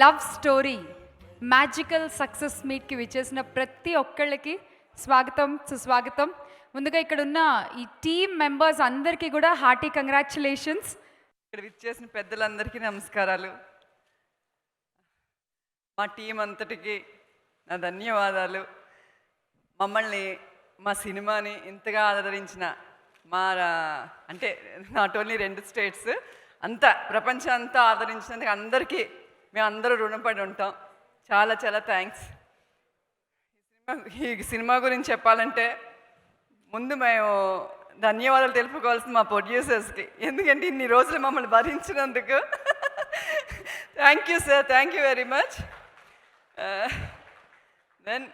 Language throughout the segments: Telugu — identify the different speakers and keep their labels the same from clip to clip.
Speaker 1: లవ్ స్టోరీ మ్యాజికల్ సక్సెస్ మీట్కి విచ్చేసిన ప్రతి ఒక్కళ్ళకి స్వాగతం సుస్వాగతం. ముందుగా ఇక్కడ ఉన్న ఈ టీమ్ మెంబర్స్ అందరికీ కూడా హార్టీ కంగ్రాచులేషన్స్.
Speaker 2: ఇక్కడ విచ్చేసిన పెద్దలందరికీ నమస్కారాలు. మా టీం అంతటికి నా ధన్యవాదాలు. మమ్మల్ని మా సినిమాని ఇంతగా ఆదరించిన మా అంటే నాట్ ఓన్లీ 2 స్టేట్స్ అంతా ప్రపంచం అంతా ఆదరించినందుకు అందరికీ మేమందరూ రుణపడి ఉంటాం. చాలా చాలా థ్యాంక్స్. ఈ సినిమా గురించి చెప్పాలంటే ముందు మేము ధన్యవాదాలు తెలుపుకోవాల్సింది మా ప్రొడ్యూసర్స్కి, ఎందుకంటే ఇన్ని రోజులు మమ్మల్ని భరించినందుకు. Thank you sir, thank you very much. Then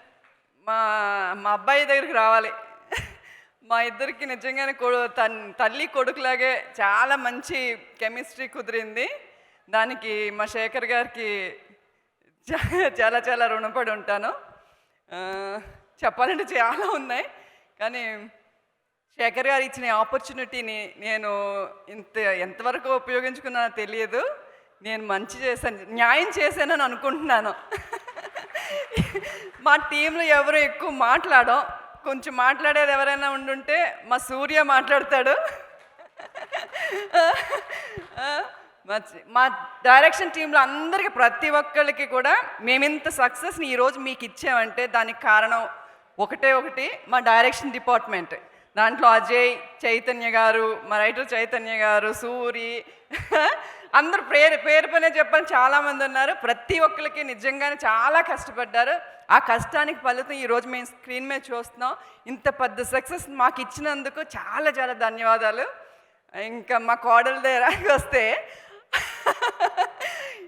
Speaker 2: మా మా అబ్బాయి దగ్గరికి రావాలి. మా ఇద్దరికి నిజంగానే తల్లి కొడుకులాగే చాలా మంచి కెమిస్ట్రీ కుదిరింది. దానికి మా శేఖర్ గారికి చాలా చాలా రుణపడి ఉంటాను. చెప్పాలంటే చాలా ఉన్నాయి, కానీ శేఖర్ గారు ఇచ్చిన ఆపర్చునిటీని నేను ఎంతవరకు ఉపయోగించుకున్నానో తెలియదు. నేను మంచి చేశాను, న్యాయం చేశానని అనుకుంటున్నాను. మా టీంలో ఎవరు ఎక్కువ మాట్లాడడం, కొంచెం మాట్లాడేది ఎవరైనా ఉండుంటే మా సూర్య మాట్లాడతాడు. మా డైరెక్షన్ టీంలో అందరికీ ప్రతి ఒక్కరికి కూడా మేమింత సక్సెస్ని ఈరోజు మీకు ఇచ్చామంటే దానికి కారణం ఒకటి మా డైరెక్షన్ డిపార్ట్మెంట్. దాంట్లో అజయ్, చైతన్య గారు, మా రైటర్ చైతన్య గారు, సూరి, అందరూ పేరు పనే చెప్పని చాలామంది ఉన్నారు. ప్రతి ఒక్కరికి నిజంగానే చాలా కష్టపడ్డారు. ఆ కష్టానికి ఫలితం ఈరోజు మేము స్క్రీన్ మీద చూస్తున్నాం. ఇంత పెద్ద సక్సెస్ మాకు ఇచ్చినందుకు చాలా చాలా ధన్యవాదాలు. ఇంకా మా కోడల దగ్గరకు వస్తే,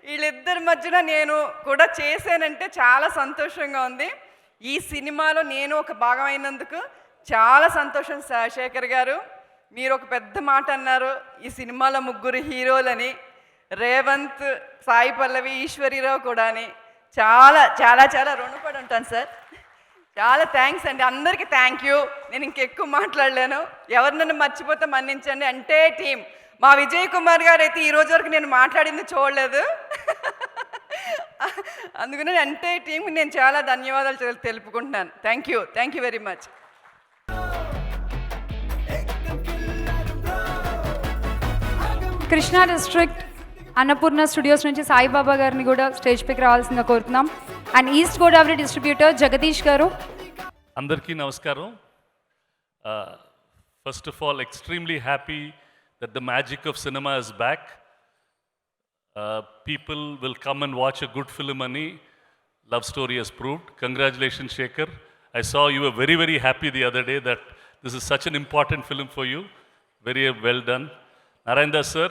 Speaker 2: వీళ్ళిద్దరి మధ్యన నేను కూడా చేశానంటే చాలా సంతోషంగా ఉంది. ఈ సినిమాలో నేను ఒక భాగం అయినందుకు చాలా సంతోషం. శేఖర్ గారు, మీరు ఒక పెద్ద మాట అన్నారు, ఈ సినిమాలో 3 హీరోలని, రేవంత్, సాయి పల్లవి, ఈశ్వరీరావు కూడా అని. చాలా చాలా చాలా రుణపడి ఉంటాను సార్. చాలా థ్యాంక్స్ అండి, అందరికీ థ్యాంక్ యూ. నేను ఇంకెక్కువ మాట్లాడలేను, ఎవరినైనా మర్చిపోతే మన్నించండి. అంటే టీం మా విజయ్ కుమార్ గారు అయితే ఈరోజు వరకు నేను మాట్లాడింది చూడలేదు. అందుకని అంటే టీంకి నేను చాలా ధన్యవాదాలు తెలుపుకుంటున్నాను. Thank you very much.
Speaker 1: Krishna district Annapurna studios నుంచి సాయిబాబా గారిని కూడా స్టేజ్ పైకి రావాల్సిందిగా కోరుతున్నాం. And east Godavari distributor Jagadish గారు.
Speaker 3: అందరికీ నమస్కారం. First of all, extremely happy that the magic of cinema is back. People will come and watch a good film ani Love Story has proved. Congratulations, Shekhar. I saw you were very, very happy the other day that this is such an important film for you. Very well done. Narendra sir,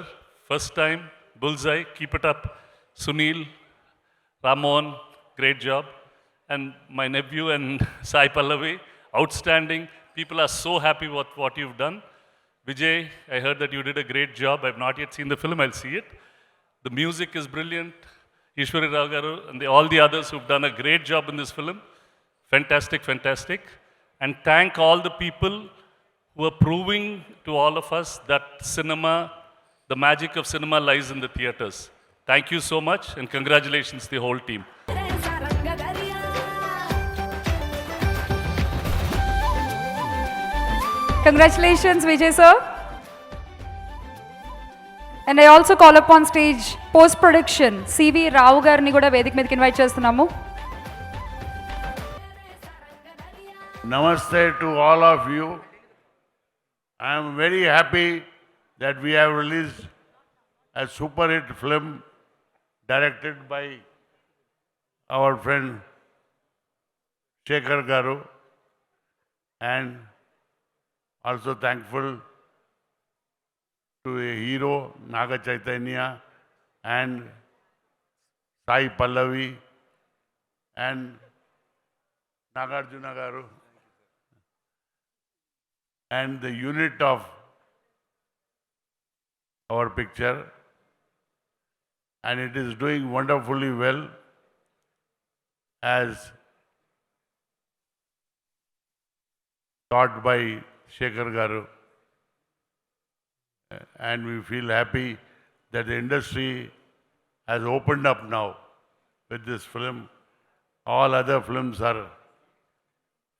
Speaker 3: first time, bullseye, keep it up. Sunil, Ramon, great job. And my nephew and Sai Pallavi, outstanding. People are so happy with what you've done. Vijay, I heard that you did a great job. I've not yet seen the film, I'll see it. The music is brilliant. Ishwari Rao Garu and all the others who've done a great job in this film. Fantastic, fantastic. And thank all the people who are proving to all of us that cinema, the magic of cinema lies in the theaters. Thank you so much and congratulations to the whole team.
Speaker 1: Congratulations, Vijay sir. And I also call upon stage post-production CV Rao గారిని కూడా వేదిక మీదకి ఇన్వైట్ చేస్తున్నాము.
Speaker 4: Namaste to all of you. I am very happy that we have released a super hit film directed by our friend Shekhar Garu, and also thankful to a hero Naga Chaitanya and Sai Pallavi and Nagarjuna Garu and the unit of our picture, and it is doing wonderfully well, as taught by Shekhar Garu. And we feel happy that the industry has opened up now with this film. All other films are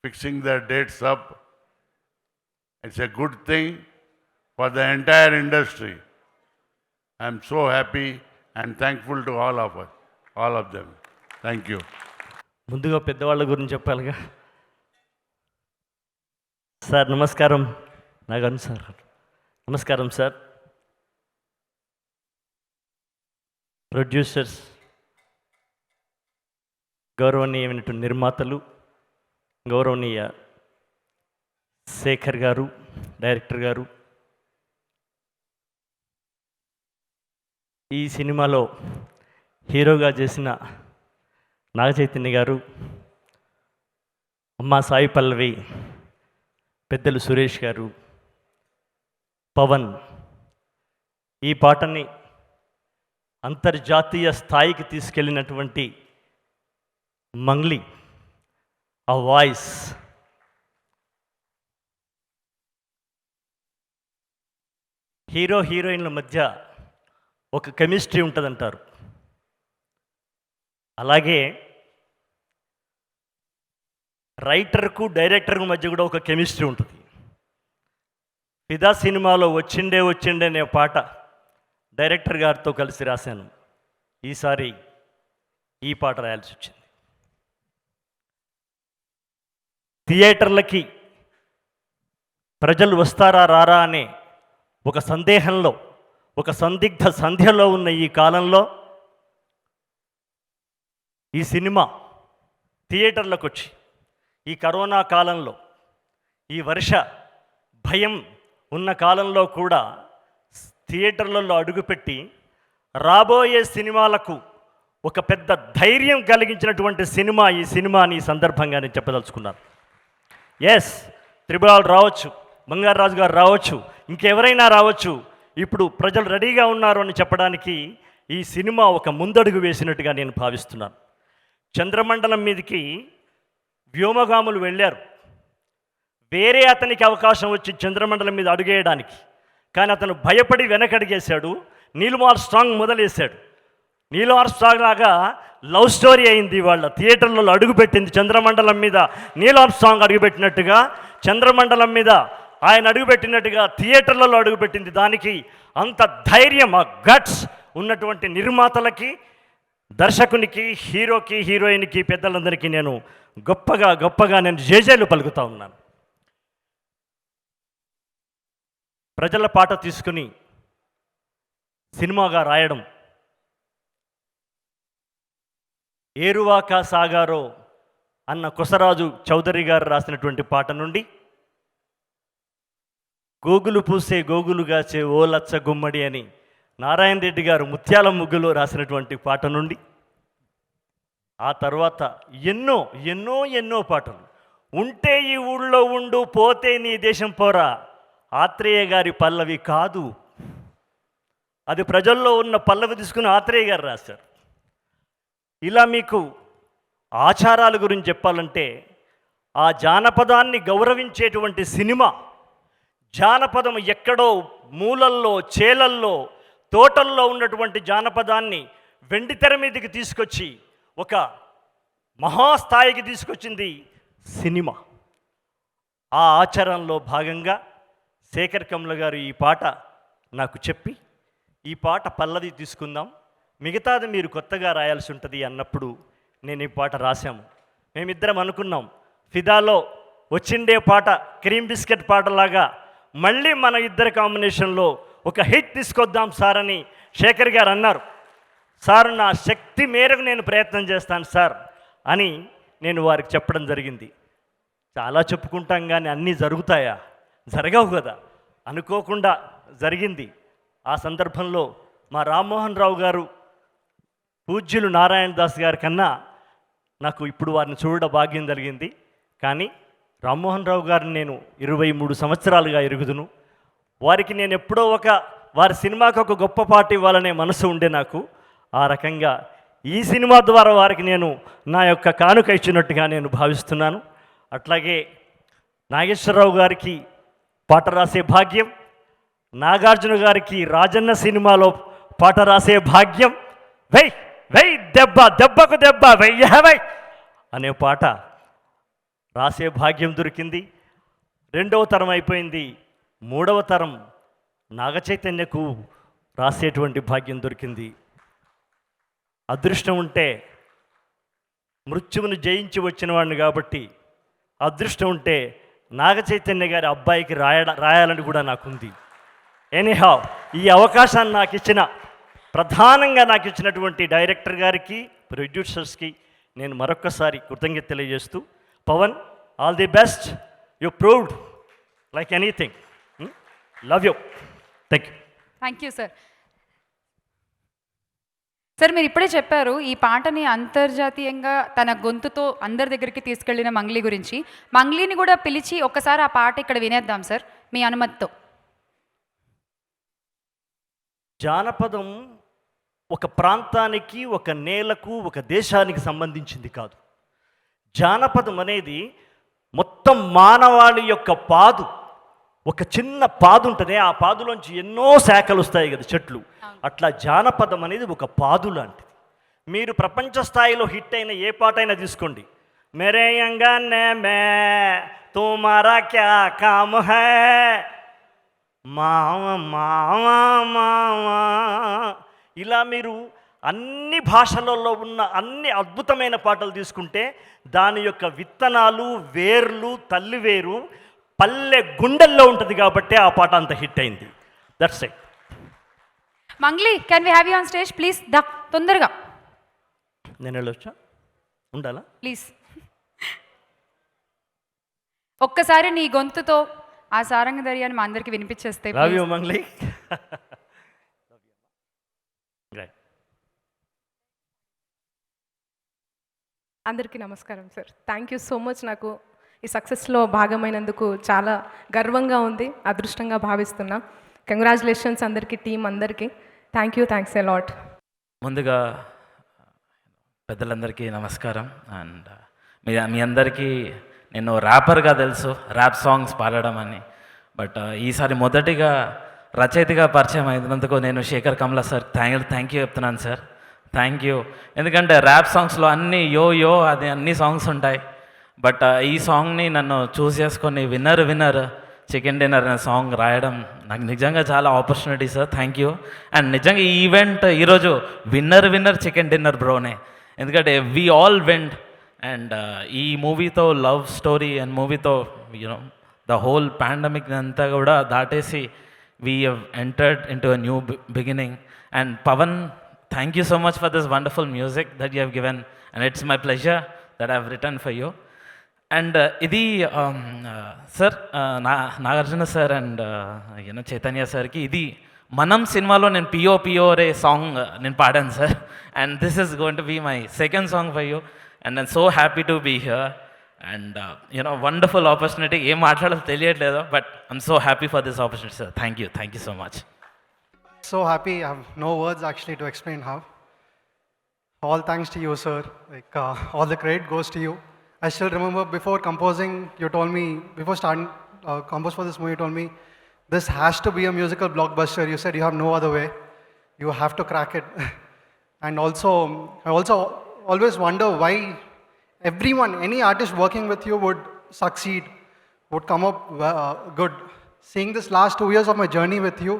Speaker 4: fixing their dates up. It's a good thing for the entire industry. I'm so happy and thankful to all of them. Thank you.
Speaker 5: ముందుగా పెద్దవాళ్ళ గురించి చెప్పాలిగా. సార్ నమస్కారం. నాగన్ సార్ నమస్కారం సార్. ప్రొడ్యూసర్స్, గౌరవనీయమైనటువంటి నిర్మాతలు, గౌరవనీయ శేఖర్ గారు, డైరెక్టర్ గారు, ఈ సినిమాలో హీరోగా చేసిన నాగ చైతన్య గారు, అమ్మా సాయి పల్లవి, పెద్దలు సురేష్ గారు, పవన్, ఈ పాటని అంతర్జాతీయ స్థాయికి తీసుకెళ్ళినటువంటి మంగ్లీ, ఆ వాయిస్, హీరో హీరోయిన్ల మధ్య ఒక కెమిస్ట్రీ ఉంటుందంటారు. అలాగే రైటర్కు డైరెక్టర్కు మధ్య కూడా ఒక కెమిస్ట్రీ ఉంటుంది. ఫిదా సినిమాలో వచ్చిండే అనే పాట డైరెక్టర్ గారితో కలిసి రాశాను. ఈసారి ఈ పాట రాయాల్సి వచ్చింది. థియేటర్లకి ప్రజలు వస్తారా రారా అనే ఒక సందేహంలో, ఒక సందిగ్ధ సంధ్యలో ఉన్న ఈ కాలంలో ఈ సినిమా థియేటర్లకు వచ్చి, ఈ కరోనా కాలంలో, ఈ వర్ష భయం ఉన్న కాలంలో కూడా థియేటర్లలో అడుగుపెట్టి రాబోయే సినిమాలకు ఒక పెద్ద ధైర్యం కలిగించినటువంటి సినిమా ఈ సినిమాని ఈ సందర్భంగా నేను చెప్పదలుచుకున్నాను. ఎస్, త్రిబుల్ రావచ్చు, బంగారాజు గారు రావచ్చు, ఇంకెవరైనా రావచ్చు, ఇప్పుడు ప్రజలు రెడీగా ఉన్నారు అని చెప్పడానికి ఈ సినిమా ఒక ముందడుగు వేసినట్టుగా నేను భావిస్తున్నాను. చంద్రమండలం మీదకి వ్యోమగాములు వెళ్ళారు. వేరే అతనికి అవకాశం వచ్చి చంద్రమండలం మీద అడుగేయడానికి, కానీ అతను భయపడి వెనకడిగేశాడు. నీల్ ఆర్మ్స్ట్రాంగ్ మొదలేశాడు. నీల్ ఆర్మ్స్ట్రాంగ్ లాగా లవ్ స్టోరీ అయింది. వాళ్ళ థియేటర్లలో అడుగుపెట్టింది చంద్రమండలం మీద. నీల్ ఆర్మ్స్ట్రాంగ్ అడుగుపెట్టినట్టుగా, చంద్రమండలం మీద ఆయన అడుగుపెట్టినట్టుగా థియేటర్లలో అడుగుపెట్టింది. దానికి అంత ధైర్యం, ఆ గట్స్ ఉన్నటువంటి నిర్మాతలకి, దర్శకునికి, హీరోకి, హీరోయిన్కి, పెద్దలందరికీ నేను గొప్పగా నేను జేజేలు పలుకుతా ఉన్నాను. ప్రజల పాట తీసుకుని సినిమాగా రాయడం, ఏరువాక సాగారో అన్న కొసరాజు చౌదరి గారు రాసినటువంటి పాట నుండి, గోగులు పూసే గోగులుగాచే ఓ లచ్చ గుమ్మడి అని నారాయణ రెడ్డి గారు ముత్యాల ముగ్గులో రాసినటువంటి పాట నుండి, ఆ తర్వాత ఎన్నో పాటలు. ఉంటే ఈ ఊళ్ళో ఉండు, పోతే నీ దేశం పోరా, ఆత్రేయ గారి పల్లవి కాదు, అది ప్రజల్లో ఉన్న పల్లవి తీసుకుని ఆత్రేయ గారు రాశారు. ఇలా మీకు ఆచారాల గురించి చెప్పాలంటే, ఆ జానపదాన్ని గౌరవించేటువంటి సినిమా, జానపదం ఎక్కడో మూలల్లో, చేలల్లో, తోటల్లో ఉన్నటువంటి జానపదాన్ని వెండితెర మీదకి తీసుకొచ్చి ఒక మహాస్థాయికి తీసుకొచ్చింది సినిమా. ఆ ఆచారంలో భాగంగా శేఖర్ కమ్ల గారు ఈ పాట నాకు చెప్పి, ఈ పాట పల్లవి తీసుకుందాం, మిగతాది మీరు కొత్తగా రాయాల్సి ఉంటుంది అన్నప్పుడు నేను ఈ పాట రాశాము. మేమిద్దరం అనుకున్నాం, ఫిదాలో వచ్చిండే పాట క్రీమ్ బిస్కెట్ పాటలాగా మళ్ళీ మన ఇద్దరి కాంబినేషన్లో ఒక హిట్ తీసుకొద్దాం సార్ అని శేఖర్ గారు అన్నారు. సార్, నా శక్తి మేరకు నేను ప్రయత్నం చేస్తాను సార్ అని నేను వారికి చెప్పడం జరిగింది. చాలా చెప్పుకుంటాం కానీ అన్నీ జరుగుతాయా? జరగవు కదా. అనుకోకుండా జరిగింది. ఆ సందర్భంలో మా రామ్మోహన్ రావు గారు, పూజ్యులు నారాయణ దాస్ గారి కన్నా నాకు ఇప్పుడు వారిని చూడ భాగ్యం కలిగింది. కానీ రామ్మోహన్ రావు గారిని నేను 23 సంవత్సరాలుగా ఎరుగుదును. వారికి నేను ఎప్పుడో వారి సినిమాకి ఒక గొప్ప పాట ఇవ్వాలనే మనసు ఉండే నాకు. ఆ రకంగా ఈ సినిమా ద్వారా వారికి నేను నా యొక్క కానుక ఇచ్చినట్టుగా నేను భావిస్తున్నాను. అట్లాగే నాగేశ్వరరావు గారికి పాట రాసే భాగ్యం, నాగార్జున గారికి రాజన్న సినిమాలో పాట రాసే భాగ్యం. వెయ్యి దెబ్బ దెబ్బకు దెబ్బ వెయ్యి అనే పాట రాసే భాగ్యం దొరికింది. రెండవ తరం అయిపోయింది, మూడవ తరం నాగచైతన్యకు రాసేటువంటి భాగ్యం దొరికింది. అదృష్టం ఉంటే మృత్యువును జయించి వచ్చిన వాడిని కాబట్టి అదృష్టం ఉంటే నాగచైతన్య గారి అబ్బాయికి రాయాలని కూడా నాకుంది. ఎనీహౌ ఈ అవకాశాన్ని నాకు ఇచ్చిన ప్రధానంగా నాకు ఇచ్చినటువంటి డైరెక్టర్ గారికి, ప్రొడ్యూసర్స్కి నేను మరొక్కసారి కృతజ్ఞత తెలియజేస్తూ, Pawan all the best, you proved like anything, love you, thank you.
Speaker 1: Thank you sir. Sir మీరు ఇప్పుడే చెప్పారు ఈ పాటని అంతర్జాతీయంగా తన గొంతుతో అందరి దగ్గరికి తీసుకెళ్లిన మంగ్లీ గురించి. మంగ్లీని కూడా పిలిచి ఒక్కసారి ఆ పాట ఇక్కడ వినేద్దాం సార్ మీ అనుమతితో.
Speaker 5: జానపదం ఒక ప్రాంతానికి, ఒక నేలకు, ఒక దేశానికి సంబంధించింది కాదు. జానపదం అనేది మొత్తం మానవాళి యొక్క పాదు. ఒక చిన్న పాదు ఉంటుంది, ఆ పాదులోంచి ఎన్నో శాఖలు వస్తాయి కదా, చెట్లు. అట్లా జానపదం అనేది ఒక పాదు లాంటిది. మీరు ప్రపంచ స్థాయిలో హిట్ అయిన ఏ పాట అయినా తీసుకోండి, మేరే అంగనే మే తుమారా క్యా కామ్ హై, మావ మావ మావ, ఇలా మీరు అన్ని భాషలలో ఉన్న అన్ని అద్భుతమైన పాటలు తీసుకుంటే దాని యొక్క విత్తనాలు, వేర్లు, తల్లివేరు పల్లె గుండెల్లో ఉంటుంది కాబట్టి ఆ పాట అంత హిట్ అయింది. That's it.
Speaker 1: Mangli, can we have you on stage please? దా తొందరగా.
Speaker 5: నేను వెళ్ళొచ్చా? ఉండాలా?
Speaker 1: ప్లీజ్ ఒక్కసారి నీ గొంతుతో ఆ సారంగ దర్యాన్ని మా అందరికి వినిపించేస్తే.
Speaker 5: Love you Mangli.
Speaker 6: అందరికీ నమస్కారం sir. Thank you so much. నాకు ఈ సక్సెస్లో భాగమైనందుకు చాలా గర్వంగా ఉంది, అదృష్టంగా భావిస్తున్నా. కంగ్రాచులేషన్స్ అందరికీ, టీం అందరికీ. Thanks a lot.
Speaker 7: ముందుగా పెద్దలందరికీ నమస్కారం. అండ్ మీ అందరికీ నేను ర్యాపర్గా తెలుసు, ర్యాప్ సాంగ్స్ పాడడం అని. బట్ ఈసారి మొదటిగా రచయితగా పరిచయం అయినందుకు నేను శేఖర్ కమలా సార్ థ్యాంక్ యూ చెప్తున్నాను సార్. Thank you. ఎందుకంటే ర్యాప్ సాంగ్స్లో అన్నీ యో అది అన్ని సాంగ్స్ ఉంటాయి. బట్ ఈ సాంగ్ని నన్ను చూస్ చేసుకొని విన్నర్ చికెన్ డిన్నర్ అనే సాంగ్ రాయడం నాకు నిజంగా చాలా opportunity sir. Thank you. And నిజంగా ఈ ఈవెంట్ ఈరోజు విన్నర్ చికెన్ డిన్నర్ బ్రోనే. ఎందుకంటే వి ఆల్ వెంట్. అండ్ ఈ మూవీతో లవ్ స్టోరీ అండ్ మూవీతో యూనో ద హోల్ పాండమిక్ అంతా కూడా దాటేసి we have entered in to a new beginning. And Pavan, thank you so much for this wonderful music that you have given, and it's my pleasure that I have written for you. And ఇది sir Nagarjuna sir and Chaitanya సార్కి ఇది మనం సినిమాలో నేను పియో రే సాంగ్ నేను పాడాను sir. And this is going to be my second song for you. And I'm so happy to be here. And wonderful opportunity. ఏం మాట్లాడాలో తెలియట్లేదు, but I'm so happy for this opportunity sir. Thank you so much.
Speaker 8: So happy, I have no words actually to explain how. All thanks to you, sir. Like all the credit goes to you. I still remember before composing, you told me, before starting compose for this movie, you told me, this has to be a musical blockbuster. You said you have no other way. You have to crack it. And also, I also always wonder why everyone, any artist working with you would succeed, would come up good. Seeing this last 2 years of my journey with you,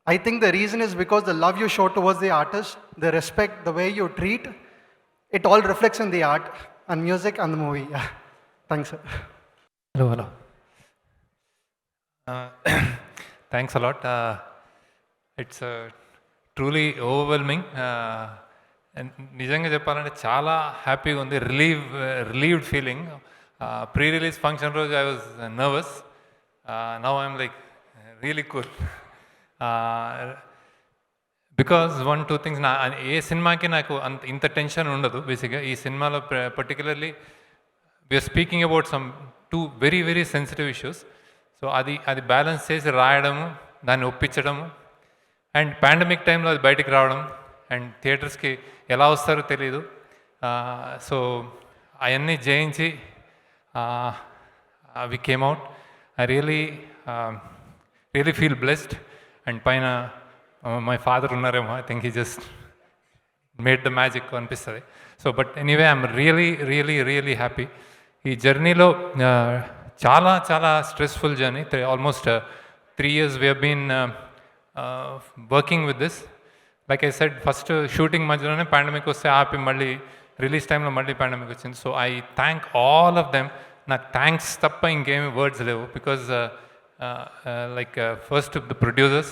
Speaker 8: I think the reason is because the love you show towards the artist, the respect, the way you treat, it all reflects in the art and music and the movie. Yeah. Thanks, sir.
Speaker 9: Hello. Thanks a lot. It's truly overwhelming. నిజంగా చెప్పాలంటే చాలా హ్యాపీగా ఉంది. Relieved feeling. ప్రీ-రిలీజ్ ఫంక్షన్ రోజు I was nervous. Now I'm like really cool. Because 1-2 things, ఏ సినిమాకి నాకు ఇంత టెన్షన్ ఉండదు బేసిక్గా. ఈ సినిమాలో particularly we are speaking about some 2 very very sensitive issues. So అది బ్యాలెన్స్ చేసి రాయడము, దాన్ని ఒప్పించడము, అండ్ పాండమిక్ టైంలో అది బయటికి రావడం, అండ్ థియేటర్స్కి ఎలా వస్తారో తెలీదు. సో అవన్నీ జయించి we came out. I really feel blessed. And పైన మై ఫాదర్ ఉన్నారేమో, I think he just made the magic అనిపిస్తుంది. So but anyway I'm really happy. ఈ జర్నీలో చాలా చాలా stressful journey. Almost 3 years we have been working with this. Like I said, first shooting మధ్యలోనే పాండమిక్ వస్తే ఆపి మళ్ళీ రిలీజ్ టైంలో మళ్ళీ పాండమిక్ వచ్చింది. So I thank all of them. నాకు థ్యాంక్స్ తప్ప ఇంకేమి వర్డ్స్ లేవు. Because like first the producers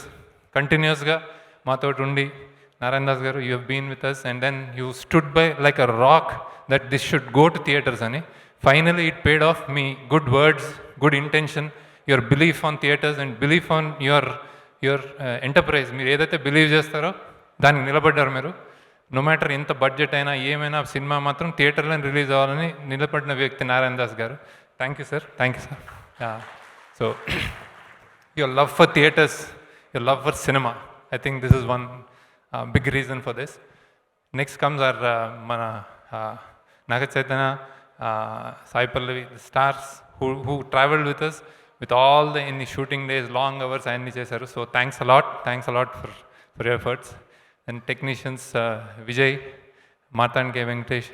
Speaker 9: కంటిన్యూస్గా మాతో ఉండి, Narayana Das garu, you have been with us and then you stood by like a rock that this should go to theatres అని. Finally it paid off. మీ good words, good intention, your belief on theatres and belief on your enterprise. మీరు ఏదైతే బిలీవ్ చేస్తారో దానికి నిలబడ్డారు మీరు. నో మ్యాటర్ ఎంత బడ్జెట్ అయినా ఏమైనా సినిమా మాత్రం థియేటర్లో రిలీజ్ అవ్వాలని నిలబడిన వ్యక్తి నారాయణ దాస్ గారు. Thank you sir. So your love for theatres, your love for cinema, I think this is one big reason for this. Next comes are మన Naga Chaitanya, Sai Pallavi, stars who traveled with us with all the in the shooting days, long hours అన్ని చేశారు. So thanks a lot for your efforts. And technicians, Vijay, Marthand K Venkatesh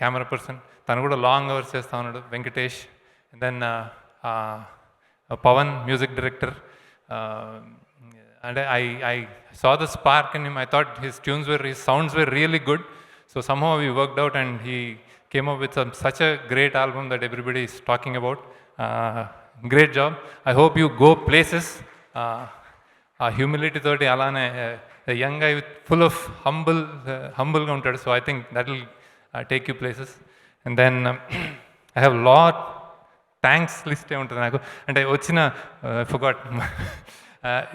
Speaker 9: camera person, తను కూడా లాంగ్ అవర్స్ చేస్తూ ఉన్నాడు, Venkatesh. And then Pawan music director. And I saw the spark in him. I thought his sounds were really good. So somehow we worked out and he came up with such a great album that everybody is talking about. Great job. I hope you go places. Humility toti alane, a young guy with full of humble counted. So I think that will take you places. And then I have lot thanks list e untadi naku. And I ochina I forgot.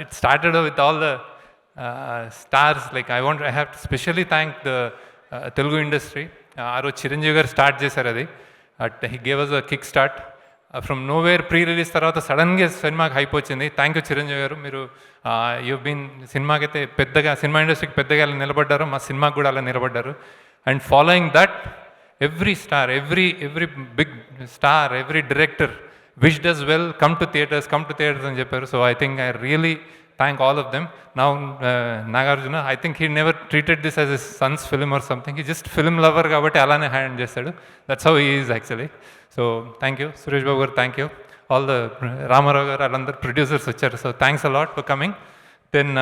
Speaker 9: It started with all the stars. Like I have to specially thank the Telugu industry. Aro Chiranjeevi garu start chesaru adi. He gave us a kick start. From nowhere pre-release tarvata సడన్గా సినిమాకి హైప్ వచ్చింది. థ్యాంక్ యూ చిరంజీవి గారు. మీరు యూ బీన్ సినిమాకి అయితే పెద్దగా, సినిమా ఇండస్ట్రీకి పెద్దగా అలా నిలబడ్డారు, మా సినిమాకి కూడా అలా నిలబడ్డారు. And following that every star, every big star, every director wished us well, come to theatres అని చెప్పారు. So I think I really thank all of them. Now Nagarjuna, I think he never treated this as a son's film or something. He just film lover కాబట్టి అలానే హ్యాండ్ చేస్తాడు. That's how he is actually. So thank you Suresh Babu garu, thank you. All the Ramarao గారు, వాళ్ళందరూ ప్రొడ్యూసర్స్ వచ్చారు. So thanks a lot for coming. Then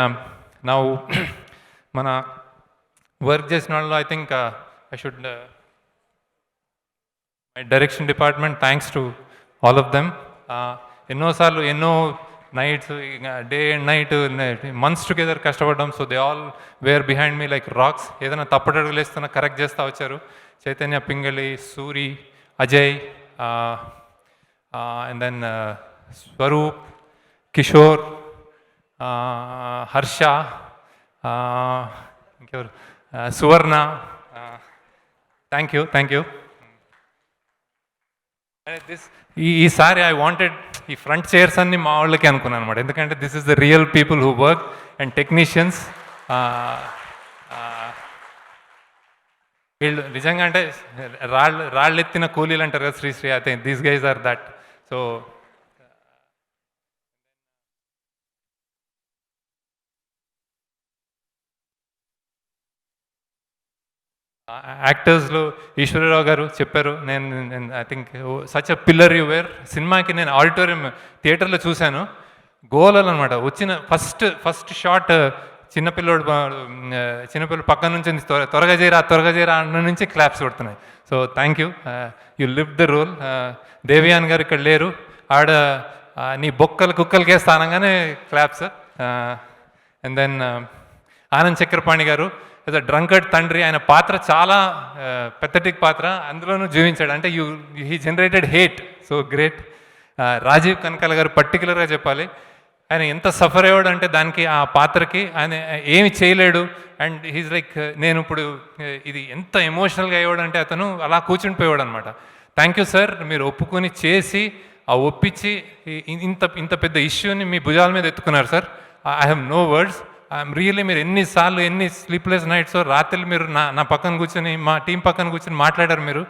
Speaker 9: now మన వర్క్ చేసిన వాళ్ళు, I think I should my direction department, thanks to all of them. ఎన్నోసార్లు ఎన్నో nights, day and night, months together కష్టపడ్డాం. So they all were behind me like rocks. ఏదైనా తప్పటడుగులు వేస్తున్నా కరెక్ట్ చేస్తూ వచ్చారు. చైతన్య, పింగళి, సూరి, అజయ్, అండ్ దెన్ స్వరూప్, కిషోర్, హర్ష, ఇంకెవరు, సువర్ణ. Thank you. ఈసారి ఐ వాంటెడ్ ఈ ఫ్రంట్ చైర్స్ అన్ని మా వాళ్ళకి అనుకున్నాను అనమాట. ఎందుకంటే this is the real people who work and technicians. వీళ్ళు నిజంగా అంటే రాళ్ళు ఎత్తిన కూలీలు అంటారు కదా Sri Sri. I think these guys are that. So యాక్టర్స్లో ఈశ్వరరావు గారు చెప్పారు, నేను I think such a pillar you were. సినిమాకి నేను ఆడిటోరియం థియేటర్లో చూశాను, గోలలు అనమాట. వచ్చిన ఫస్ట్ షాట్ చిన్నపిల్లడు పక్కన నుంచి త్వరగా చేయరా అన్న నుంచి క్లాప్స్ కొడుతున్నాయి. So thank you, you live the role. దేవియాన్ గారు ఇక్కడ లేరు, ఆడ నీ కుక్కలకే స్థానంగానే claps. And then Anand Chakrapani garu as a drunkard తండ్రి, ఆయన పాత్ర చాలా పెథటిక్ పాత్ర, అందులోనూ జీవించాడు. అంటే he generated hate. So great. Rajeev Kanakala గారు పర్టికులర్గా చెప్పాలి, ఆయన ఎంత సఫర్ అయ్యాడు అంటే దానికి, ఆ పాత్రకి ఆయన ఏమి చేయలేడు. అండ్ హీజ్ లైక్, నేను ఇప్పుడు ఇది ఎంత ఎమోషనల్గా అయ్యాడు అంటే అతను అలా కూర్చుండిపోయాడు అనమాట. థ్యాంక్ యూ సార్, మీరు ఒప్పుకొని చేసి ఒప్పించి ఇంత పెద్ద ఇష్యూని మీ భుజాల మీద ఎత్తుకున్నారు sir. I have no words. I'm really, మీరు ఎన్ని స్లీప్లెస్ నైట్స్, రాత్రులు మీరు నా పక్కన కూర్చొని, మా టీం పక్కన కూర్చొని మాట్లాడారు మీరు.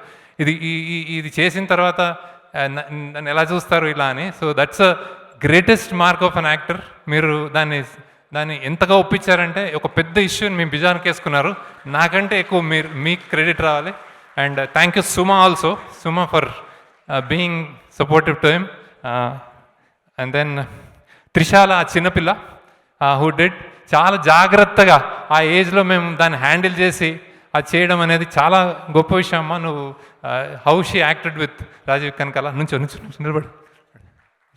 Speaker 9: ఇది చేసిన తర్వాత నన్ను ఎలా చూస్తారు ఇలా అని. So that's a greatest mark of an actor. మీరు దాన్ని దాన్ని ఎంతగా ఒప్పించారంటే ఒక పెద్ద ఇష్యూని మేము బిజానికి వేసుకున్నారు. నాకంటే ఎక్కువ మీకు క్రెడిట్ రావాలి. And thank you Suma also, Suma for being supportive to him. And then Trishala ఆ చిన్నపిల్ల హూ డిడ్ చాలా జాగ్రత్తగా ఆ ఏజ్లో మేము దాన్ని హ్యాండిల్ చేసి అది చేయడం అనేది చాలా గొప్ప విషయం అమ్మా. నువ్వు how she acted with Rajeev Kanakala నుంచో నిలబడు.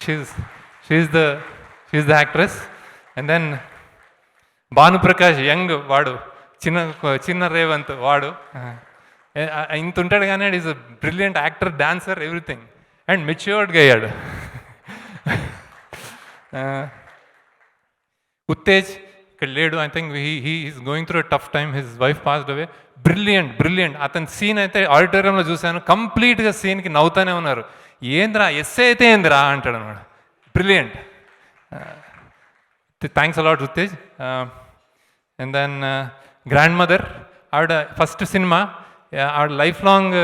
Speaker 9: She's the actress. And then Bhanuprakash young, వాడు చిన్న రేవంత్, వాడు ఇంత ఉంటాడు కానీ is a brilliant actor, dancer, everything. And మెచ్యూర్డ్గా అయ్యాడు. ఉత్తేజ్ ఇక్కడ లేడు. I think he's going through a tough time. His wife passed away. Brilliant. అతని సీన్ అయితే ఆడిటోరియంలో చూశాను, కంప్లీట్గా సీన్కి నవ్వుతూనే ఉన్నారు. ఏంద్రా ఎస్ఏ అయితే ఏందిరా అంటాడు అన్నమాట. Brilliant. Thanks a lot Uttej. And then grandmother, ఆవిడ ఫస్ట్ సినిమా, ఆవిడ లైఫ్ లాంగ్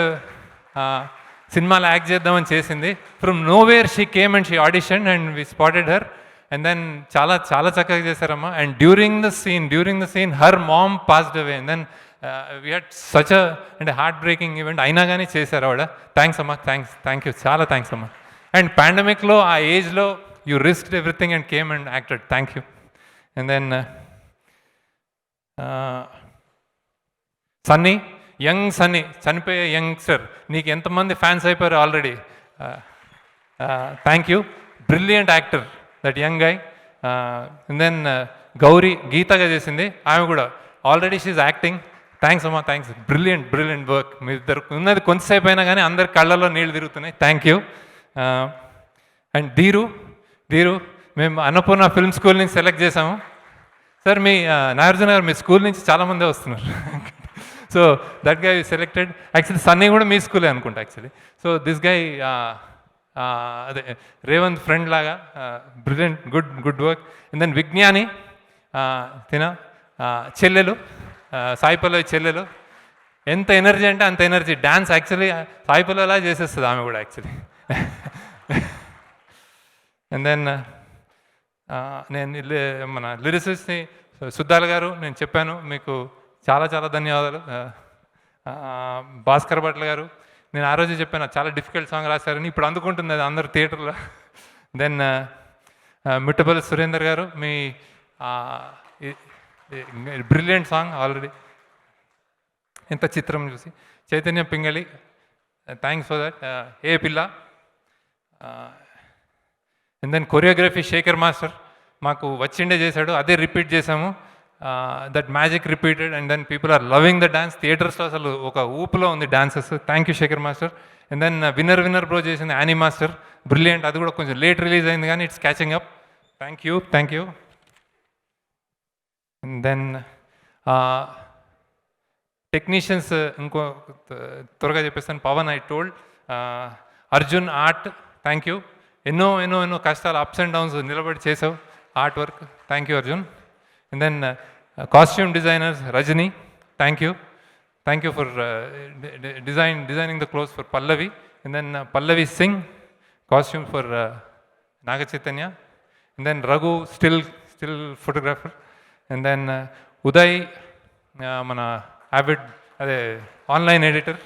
Speaker 9: సినిమాలో యాక్ట్ చేద్దామని చేసింది. From nowhere she came and she audition and we spotted her. And then చాలా చక్కగా చేశారమ్మా. And during the scene her mom passed away. And then we had such అంటే హార్ట్ బ్రేకింగ్ ఈవెంట్, అయినా కానీ చేశారు ఆవిడ. థ్యాంక్స్ అమ్మా, థ్యాంక్ యూ, చాలా థ్యాంక్స్ అమ్మా. అండ్ పాండమిక్లో ఆ ఏజ్లో you risked everything and came and acted. Thank you. And then Sunny, young Sunny, చనిపోయే యంగ్స్టర్, నీకు ఎంతమంది ఫ్యాన్స్ అయిపోయారు already. Thank you. Brilliant actor that young guy. And then Gowri గీతగా చేసింది, ఆమె కూడా ఆల్రెడీ షీఈ్ యాక్టింగ్. థ్యాంక్స్ అమ్మా, థ్యాంక్స్. Brilliant work. మీ ఇద్దరు ఉన్నది కొంతసేపు అయినా కానీ అందరి కళ్ళల్లో నీళ్ళు తిరుగుతున్నాయి. Thank you. అండ్ ధీరు, మేము అన్నపూర్ణ ఫిల్మ్ స్కూల్ నుంచి సెలెక్ట్ చేసాము. సార్ మీ నాగార్జున గారు మీ స్కూల్ నుంచి చాలామందే వస్తున్నారు. So that guy selected. Actually Sunny కూడా మీ స్కూలే అనుకుంటా యాక్చువల్లీ. సో దిస్ గై అదే రేవంత్ ఫ్రెండ్ లాగా, brilliant, good work. And then Vignani, చెల్లెలు, సాయి పల్లవి చెల్లెలు, ఎంత ఎనర్జీ అంటే అంత ఎనర్జీ. డ్యాన్స్ యాక్చువల్లీ సాయి పల్లవిలా చేసేస్తుంది ఆమె కూడా యాక్చువల్లీ. అండ్ దెన్ నేను మన లిరిసిస్ట్ని సుద్దాల గారు, నేను చెప్పాను మీకు చాలా ధన్యవాదాలు. భాస్కర్ భట్ల గారు, నేను ఆ రోజు చెప్పాను చాలా డిఫికల్ట్ సాంగ్ రాశారని, ఇప్పుడు అందుకుంటుంది అది అందరు థియేటర్లో. దెన్ మిట్టపల్లి సురేందర్ గారు, మీ బ్రిలియంట్ సాంగ్ ఆల్రెడీ, ఎంత చిత్రం చూసి. Chaitanya Pingali, thanks for that. ఏ పిల్ల. And then choreography Sekhar master మాకు వచ్చిండే చేశాడు, అదే రిపీట్ చేసాము. That magic repeated and then people are loving the dance. థియేటర్స్లో అసలు ఒక ఊపులో ఉంది dances. Thank you Sekhar master. And then winner bro చేసింది యానీ మాస్టర్, బ్రిలియంట్. అది కూడా కొంచెం లేట్ రిలీజ్ అయింది కానీ it's catching up. Thank you. And then technicians ఇంకో త్వరగా చెప్పేస్తాను. Pawan, I told. Arjun art, thank you. ఎన్నో కష్టాలు, అప్స్ అండ్ డౌన్స్ నిలబడి చేసావు art work. Thank you Arjun. And then costume designers Rajani, thank you for designing the clothes for Pallavi. And then Pallavi Singh, costume for Naga Chaitanya. And then Raghu, still photographer. And then Uday, మన యావిడ్ అదే ఆన్లైన్ ఎడిటర్.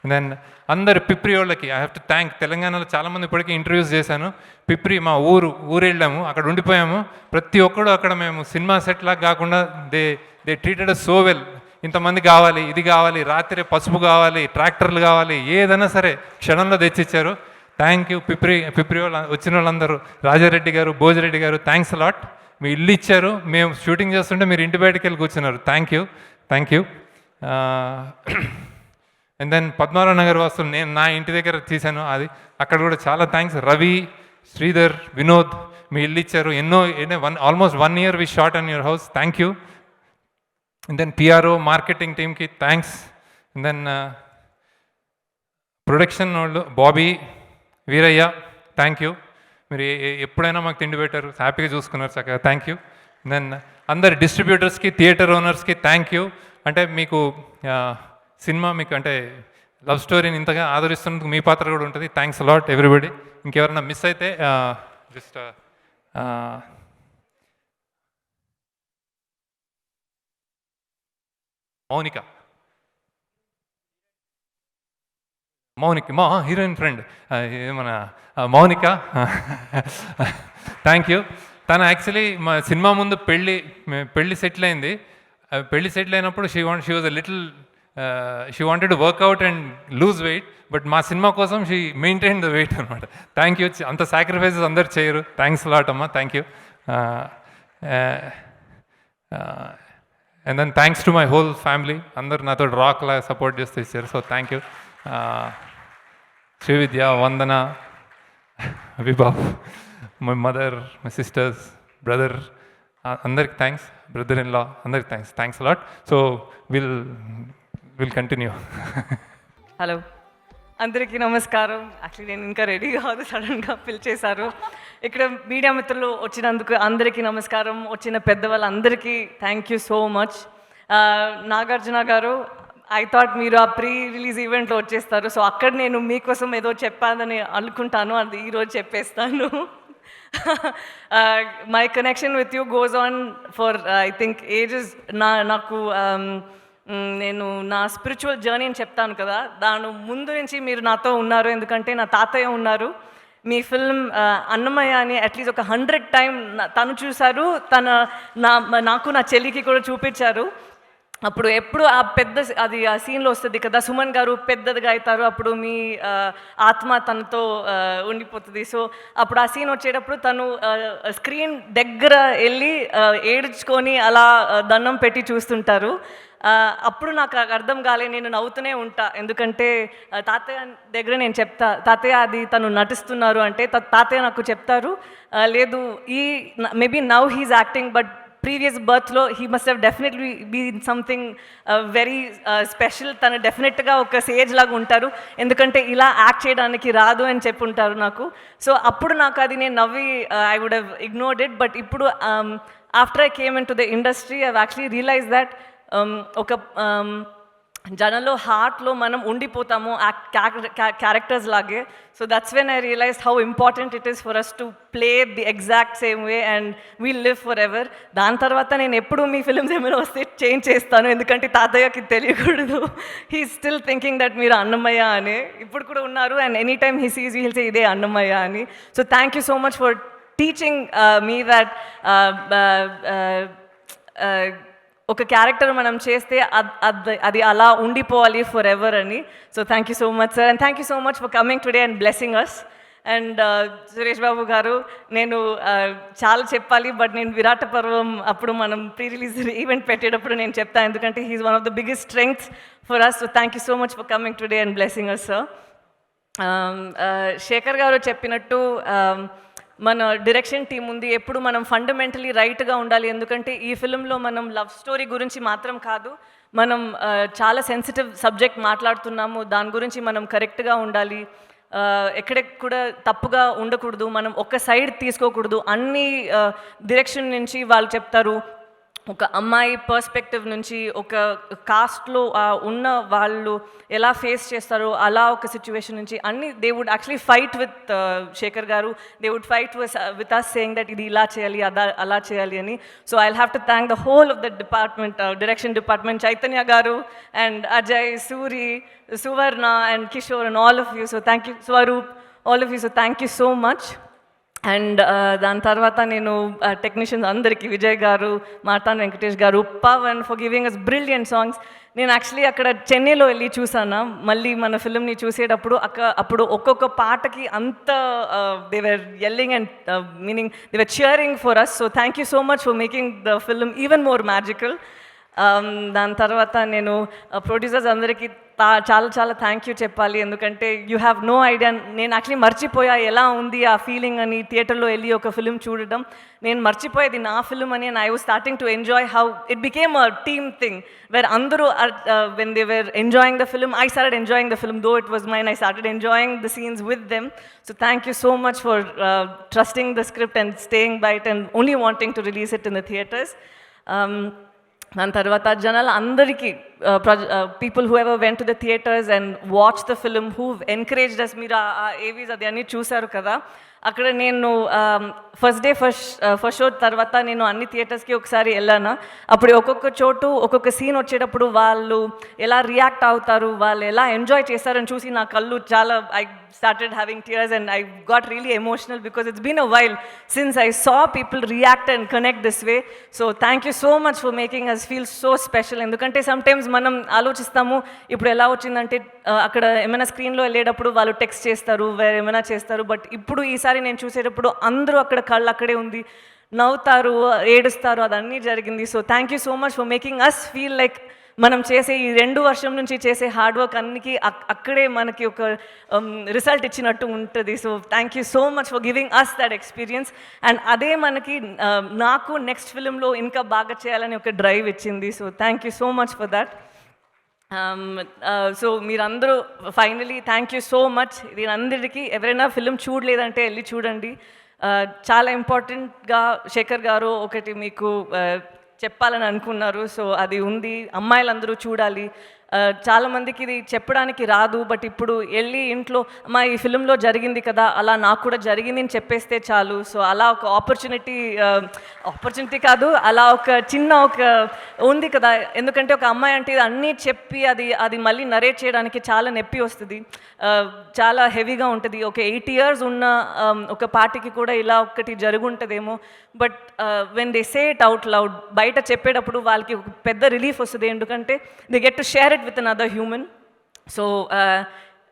Speaker 9: అండ్ దెన్ అందరు పిప్రి వాళ్ళకి ఐ హ్యావ్ టు థ్యాంక్. తెలంగాణలో చాలామంది ఇప్పటికీ ఇంటర్వ్యూస్ చేశాను. పిప్రి మా ఊరు వెళ్ళాము, అక్కడ ఉండిపోయాము. ప్రతి ఒక్కడు అక్కడ మేము సినిమా సెట్ లాగా కాకుండా దే ట్రీటెడ్ సో వెల్. ఇంతమంది కావాలి, ఇది కావాలి, రాత్రి పసుపు కావాలి, ట్రాక్టర్లు కావాలి, ఏదైనా సరే క్షణంలో తెచ్చిచ్చారు. థ్యాంక్ యూ పిప్రి వాళ్ళు, వచ్చిన వాళ్ళందరూ. రాజారెడ్డి గారు, భోజిరెడ్డి గారు, థ్యాంక్స్ అలాట్. మీ ఇల్లు ఇచ్చారు, మేము షూటింగ్ చేస్తుంటే మీరు ఇంటి బయటకు వెళ్ళి కూర్చున్నారు. Thank you. And then Padmarao Nagar వాసులు, నేను నా ఇంటి దగ్గర తీశాను అది, అక్కడ కూడా చాలా థ్యాంక్స్. రవి, శ్రీధర్, వినోద్, మీ ఇల్లు ఇచ్చారు. Almost 1 year we shot on your house. Thank you. And then PRO marketing టీమ్కి థ్యాంక్స్. అండ్ దెన్ ప్రొడక్షన్ వాళ్ళు బాబీ, వీరయ్య, థ్యాంక్ యూ. మీరు ఎప్పుడైనా మాకు తిండి పెట్టారు, హ్యాపీగా చూసుకున్నారు చక్కగా. Thank you. దెన్ అందరి డిస్ట్రిబ్యూటర్స్కి, థియేటర్ ఓనర్స్కి థ్యాంక్ యూ. అంటే మీకు సినిమా మీకు అంటే లవ్ స్టోరీని ఇంతగా ఆదరిస్తున్నందుకు మీ పాత్ర కూడా ఉంటుంది. Thanks a lot everybody. ఇంకెవరన్నా మిస్ అయితే జస్ట్ మౌనిక మా హీరోయిన్ ఫ్రెండ్ మన మౌనిక థ్యాంక్ యూ. తను యాక్చువల్లీ మా సినిమా ముందు పెళ్ళి సెటిల్ అయింది. పెళ్ళి సెటిల్ అయినప్పుడు she was a little she wanted to workout and lose weight, but మా సినిమా కోసం షీ మెయింటైన్ ద వెయిట్ అనమాట. Thank you. అంత సాక్రిఫైసెస్ అందరు చేయరు. థ్యాంక్స్ లాట్ అమ్మా. Thank you. And then thanks to my whole family. అందరు నాతో రాక్ లా సపోర్ట్ చేస్తూ ఇచ్చారు. So thank you. Srividya, Vandana, Vibhav, my mother, my sisters, brother, అందరికి థ్యాంక్స్. బ్రదర్ ఇన్ లా అందరికి thanks lot. So will continue.
Speaker 2: Hello, అందరికీ నమస్కారం. యాక్చువల్లీ నేను ఇంకా రెడీ కాదు, సడన్గా పిలిచేశారు. ఇక్కడ మీడియా మిత్రులు వచ్చినందుకు అందరికీ నమస్కారం. వచ్చిన పెద్దవాళ్ళందరికీ thank you so much. Nagarjuna garu, I thought మీరు ఆ ప్రీ రిలీజ్ ఈవెంట్లో వచ్చేస్తారు, సో అక్కడ నేను మీకోసం ఏదో చెప్పాలని అనుకుంటాను, అది ఈరోజు చెప్పేస్తాను. My connection with you goes on for I think ages. నాకు నేను నా స్పిరిచువల్ జర్నీని చెప్తాను కదా, దాని ముందు నుంచి మీరు నాతో ఉన్నారు. ఎందుకంటే నా తాతయ్య ఉన్నారు. మీ ఫిల్మ్ అన్నమయ్య అని అట్లీస్ట్ ఒక 100 టైం తను చూశారు. నాకు నా చెల్లికి కూడా చూపించారు. అప్పుడు ఎప్పుడు ఆ సీన్లో వస్తుంది కదా, సుమన్ గారు పెద్దదిగా అవుతారు, అప్పుడు మీ ఆత్మ తనతో ఉండిపోతుంది. సో అప్పుడు ఆ సీన్ వచ్చేటప్పుడు తను స్క్రీన్ దగ్గర వెళ్ళి ఏడ్చుకొని అలా దండం పెట్టి చూస్తుంటారు. అప్పుడు నాకు అర్థం కాలే, నేను నవ్వుతూనే ఉంటా. ఎందుకంటే తాతయ్య దగ్గర నేను చెప్తా, తాతయ్య అది తను నటిస్తున్నారు అంటే తాతయ్య నాకు చెప్తారు, లేదు maybe now he's acting, but previous బర్త్లో he must have definitely been something very special. తను డెఫినెట్గా ఒక సేజ్ లాగా ఉంటారు, ఎందుకంటే ఇలా యాక్ట్ చేయడానికి రాదు అని చెప్పుంటారు నాకు. సో అప్పుడు నాకు అది నేను నవ్వి I would have ignored it. But ఇప్పుడు after I came in to the industry I actually realise that ఒక జనంలో హార్ట్లో మనం ఉండిపోతాము క్యారెక్టర్స్ లాగే. So that's when I realise how important it is for us to play the exact same way and we'll live forever. దాని తర్వాత నేను ఎప్పుడు మీ ఫిల్మ్స్ ఏమైనా వస్తే చేంజ్ చేస్తాను, ఎందుకంటే తాతయ్యకి తెలియకూడదు. హీ స్టిల్ థింకింగ్ దట్ మీరు అన్నమయ్య అని ఇప్పుడు కూడా ఉన్నారు. And any time he sees will say ఇదే అన్నమయ్య అని. So thank you so much for teaching me that ఒక క్యారెక్టర్ మనం చేస్తే అది అలా ఉండిపోవాలి ఫర్ ఎవర్ అని. So thank you so much sir, and thank you so much for coming today and blessing us. And Suresh Babu garu, నేను చాలా చెప్పాలి, బట్ నేను విరాట పర్వం అప్పుడు మనం ప్రీ రిలీజ్ ఈవెంట్ పెట్టేటప్పుడు నేను చెప్తాను, ఎందుకంటే he is one of the biggest strengths for us. So thank you so much for coming today and blessing us sir. Shekhar గారు చెప్పినట్టు మన డైరెక్షన్ టీం ఉంది, ఎప్పుడు మనం ఫండమెంటలీ రైట్గా ఉండాలి. ఎందుకంటే ఈ ఫిల్మ్లో మనం లవ్ స్టోరీ గురించి మాత్రం కాదు, మనం చాలా సెన్సిటివ్ సబ్జెక్ట్ మాట్లాడుతున్నాము, దాని గురించి మనం కరెక్ట్గా ఉండాలి. ఎక్కడ కూడా తప్పుగా ఉండకూడదు, మనం ఒక సైడ్ తీసుకోకూడదు. అన్ని డైరెక్షన్ నుంచి వాళ్ళు చెప్తారు, ఒక అమ్మాయి పర్స్పెక్టివ్ నుంచి ఒక కాస్ట్లో ఉన్న వాళ్ళు ఎలా ఫేస్ చేస్తారో అలా ఒక సిచ్యువేషన్ నుంచి అన్ని they would actually fight with Sekhar garu, they would fight with us saying that ఇది ఇలా చేయాలి అలా చేయాలి అని. So I have to thank the whole of the department, direction department, Chaitanya garu and Ajay, Suri, Suvarna and Kishore and all of you. So thank you, Swaroop, all of you. So thank you so much. And దాని తర్వాత నేను టెక్నీషియన్స్ అందరికీ, విజయ్ గారు, మార్తాన్ వెంకటేష్ గారు, Pawan for giving us brilliant songs. నేను యాక్చువల్లీ అక్కడ చెన్నైలో వెళ్ళి చూసాను మళ్ళీ మన ఫిల్మ్ని చూసేటప్పుడు. అప్పుడు ఒక్కొక్క పాటకి అంత they were yelling and meaning they were cheering for us. So thank you so much for making the film even more magical. దాని తర్వాత నేను ప్రొడ్యూసర్స్ అందరికీ చాలా చాలా థ్యాంక్ యూ చెప్పాలి, ఎందుకంటే యూ హ్యావ్ నో ఐడియా. నేను యాక్చువల్లీ మర్చిపోయా ఎలా ఉంది ఆ ఫీలింగ్ అని, థియేటర్లో వెళ్ళి ఒక ఫిల్మ్ చూడడం. నేను మర్చిపోయేది నా ఫిల్మ్ అని. And I was starting to enjoy how it became a team thing where అందరూ when they were enjoying the film, I started enjoying the film though it was mine. I started enjoying the scenes with them. So thank you so much for trusting the script and staying by it and only wanting to release it in the theatres. దాని తర్వాత జనాలు అందరికీ
Speaker 10: people whoever went to the theaters and watched the film, who've encouraged us. మీరు ఆ ఏవీస్ అది అన్నీ చూశారు కదా. అక్కడ నేను ఫస్ట్ డే ఫస్ట్ షో తర్వాత నేను అన్ని థియేటర్స్కి ఒకసారి వెళ్ళాను. అప్పుడు ఒక్కొక్క చోటు ఒక్కొక్క సీన్ వచ్చేటప్పుడు వాళ్ళు ఎలా రియాక్ట్ అవుతారు, వాళ్ళు ఎలా ఎంజాయ్ చేస్తారని చూసి నా కళ్ళు చాలా I started having tears and I got really emotional because it's been a while since I saw people react and connect this way. So thank you so much for making us feel so special. ఎందుకంటే sometimes మనం ఆలోచిస్తాము ఇప్పుడు ఎలా వచ్చిందంటే అక్కడ ఏమైనా స్క్రీన్లో వెళ్ళేటప్పుడు వాళ్ళు టెక్స్ట్ చేస్తారు, వేరే ఏమైనా చేస్తారు, బట్ ఇప్పుడు ఈసారి నేను చూసేటప్పుడు అందరూ అక్కడ కళ్ళు అక్కడే ఉంది, నవ్వుతారు, ఏడుస్తారు, అదన్నీ జరిగింది. So thank you so much for making us feel like మనం చేసే ఈ 2 వర్షం నుంచి చేసే హార్డ్ వర్క్ అన్నికి అక్కడే మనకి ఒక రిజల్ట్ ఇచ్చినట్టు ఉంటుంది. So thank you so much for giving us that experience. And అదే మనకి నాకు నెక్స్ట్ ఫిలింలో ఇంకా బాగా చేయాలని ఒక డ్రైవ్ ఇచ్చింది. So thank you so much for that. So మీరందరూ finally thank you so much. దీనందరికీ ఎవరైనా ఫిలిం చూడలేదంటే వెళ్ళి చూడండి. చాలా ఇంపార్టెంట్గా శేఖర్ గారు ఒకటి మీకు చెప్పాలని అనుకున్నారు. సో అది ఉంది, అమ్మాయిలందరూ చూడాలి. చాలామందికి ఇది చెప్పడానికి రాదు, బట్ ఇప్పుడు వెళ్ళి ఇంట్లో అమ్మా ఈ ఫిలింలో జరిగింది కదా, అలా నాకు కూడా జరిగింది అని చెప్పేస్తే చాలు. సో అలా ఒక ఆపర్చునిటీ కాదు, అలా ఒక చిన్న ఒక ఉంది కదా. ఎందుకంటే ఒక అమ్మాయి అంటే అన్నీ చెప్పి అది మళ్ళీ నరేట్ చేయడానికి చాలా నొప్పి వస్తుంది, చాలా హెవీగా ఉంటుంది. ఒక 8 years ఉన్న ఒక పార్టీకి కూడా ఇలా ఒకటి జరుగుంటుందేమో, but when they say it out loud, బయట చెప్పేటప్పుడు వాళ్ళకి ఒక పెద్ద రిలీఫ్ వస్తుంది. ఎందుకంటే they get to share it with another human. So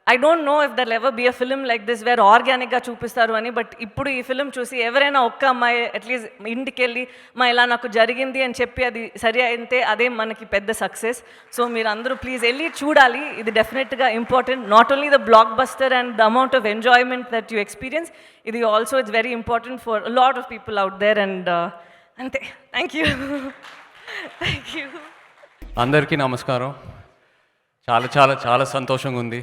Speaker 10: I don't know if there'll ever be a film like this where organic ga చూపిస్తారు అని, బట్ ఇప్పుడు ఈ ఫిలిం చూసి ఎవరైనా ఒక్క అమ్మాయి అట్లీస్ట్ ఇంటికి వెళ్ళి మా ఇలా నాకు జరిగింది అని చెప్పి అది సరి అయితే అదే మనకి పెద్ద సక్సెస్. సో మీరు అందరూ ప్లీజ్ వెళ్ళి చూడాలి. ఇది డెఫినెట్గా important, not only the blockbuster and the amount of enjoyment that you experience, ఇది also it's very important for a lot of people out there. And అంతే, థ్యాంక్ యూ. Thank you.
Speaker 11: అందరికీ నమస్కారం. చాలా చాలా చాలా సంతోషంగా ఉంది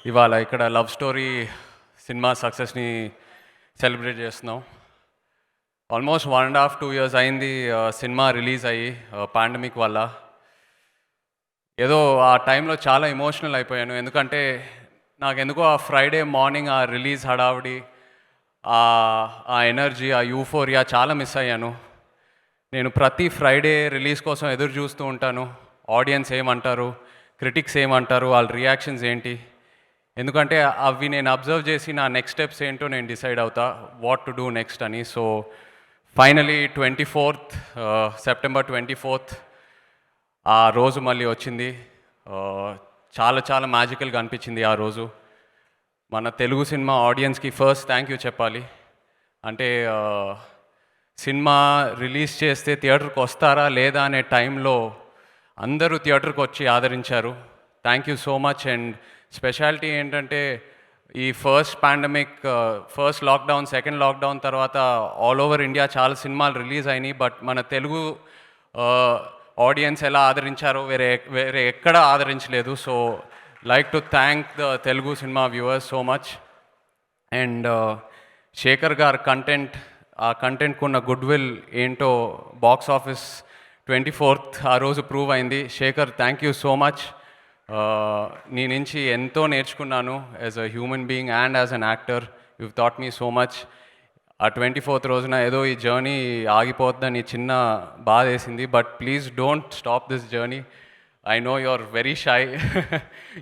Speaker 11: ఇవాళ ఇక్కడ లవ్ స్టోరీ సినిమా సక్సెస్ని సెలబ్రేట్ చేస్తున్నాం. ఆల్మోస్ట్ 1.5-2 years అయింది సినిమా రిలీజ్ అయ్యి పాండమిక్ వల్ల. ఏదో ఆ టైంలో చాలా ఎమోషనల్ అయిపోయాను, ఎందుకంటే నాకెందుకో ఆ ఫ్రైడే మార్నింగ్ ఆ రిలీజ్ హడావిడి, ఆ ఎనర్జీ, ఆ యూఫోరియా చాలా మిస్ అయ్యాను. నేను ప్రతి ఫ్రైడే రిలీజ్ కోసం ఎదురు చూస్తూ ఉంటాను, ఆడియన్స్ ఏమంటారు, క్రిటిక్స్ ఏమంటారు, వాళ్ళ రియాక్షన్స్ ఏంటి. ఎందుకంటే అవి నేను అబ్జర్వ్ చేసి నా నెక్స్ట్ స్టెప్స్ ఏంటో నేను డిసైడ్ అవుతా వాట్ టు డూ నెక్స్ట్ అని. So finally 24th September 24th ఆ రోజు మళ్ళీ వచ్చింది. చాలా చాలా మ్యాజికల్గా అనిపించింది ఆ రోజు. మన తెలుగు సినిమా ఆడియన్స్కి ఫస్ట్ థ్యాంక్ యూ చెప్పాలి. అంటే సినిమా రిలీజ్ చేస్తే థియేటర్కి వస్తారా లేదా అనే టైంలో అందరూ థియేటర్కి వచ్చి ఆదరించారు. Thank you so much. And speciality ఏంటంటే ఈ first pandemic, first lockdown, second lockdown తర్వాత ఆల్ ఓవర్ ఇండియా చాలా సినిమాలు రిలీజ్ అయినాయి, బట్ మన తెలుగు ఆడియన్స్ ఎలా ఆదరించారో వేరే ఎక్కడ ఆదరించలేదు. So like to thank the Telugu సినిమా viewers so much. And Sekhar garu ఆ కంటెంట్కు ఉన్న గుడ్ విల్ ఏంటో బాక్స్ ఆఫీస్ 24th ఆ రోజు ప్రూవ్ అయింది. Sekhar thank you so much. నీ నుంచి ఎంతో నేర్చుకున్నాను as a human being and as an actor. You thought me so much. ఆ 24th రోజున ఏదో ఈ జర్నీ ఆగిపోతుందని చిన్న బాధ వేసింది, but please don't stop this journey. I know you are very shy,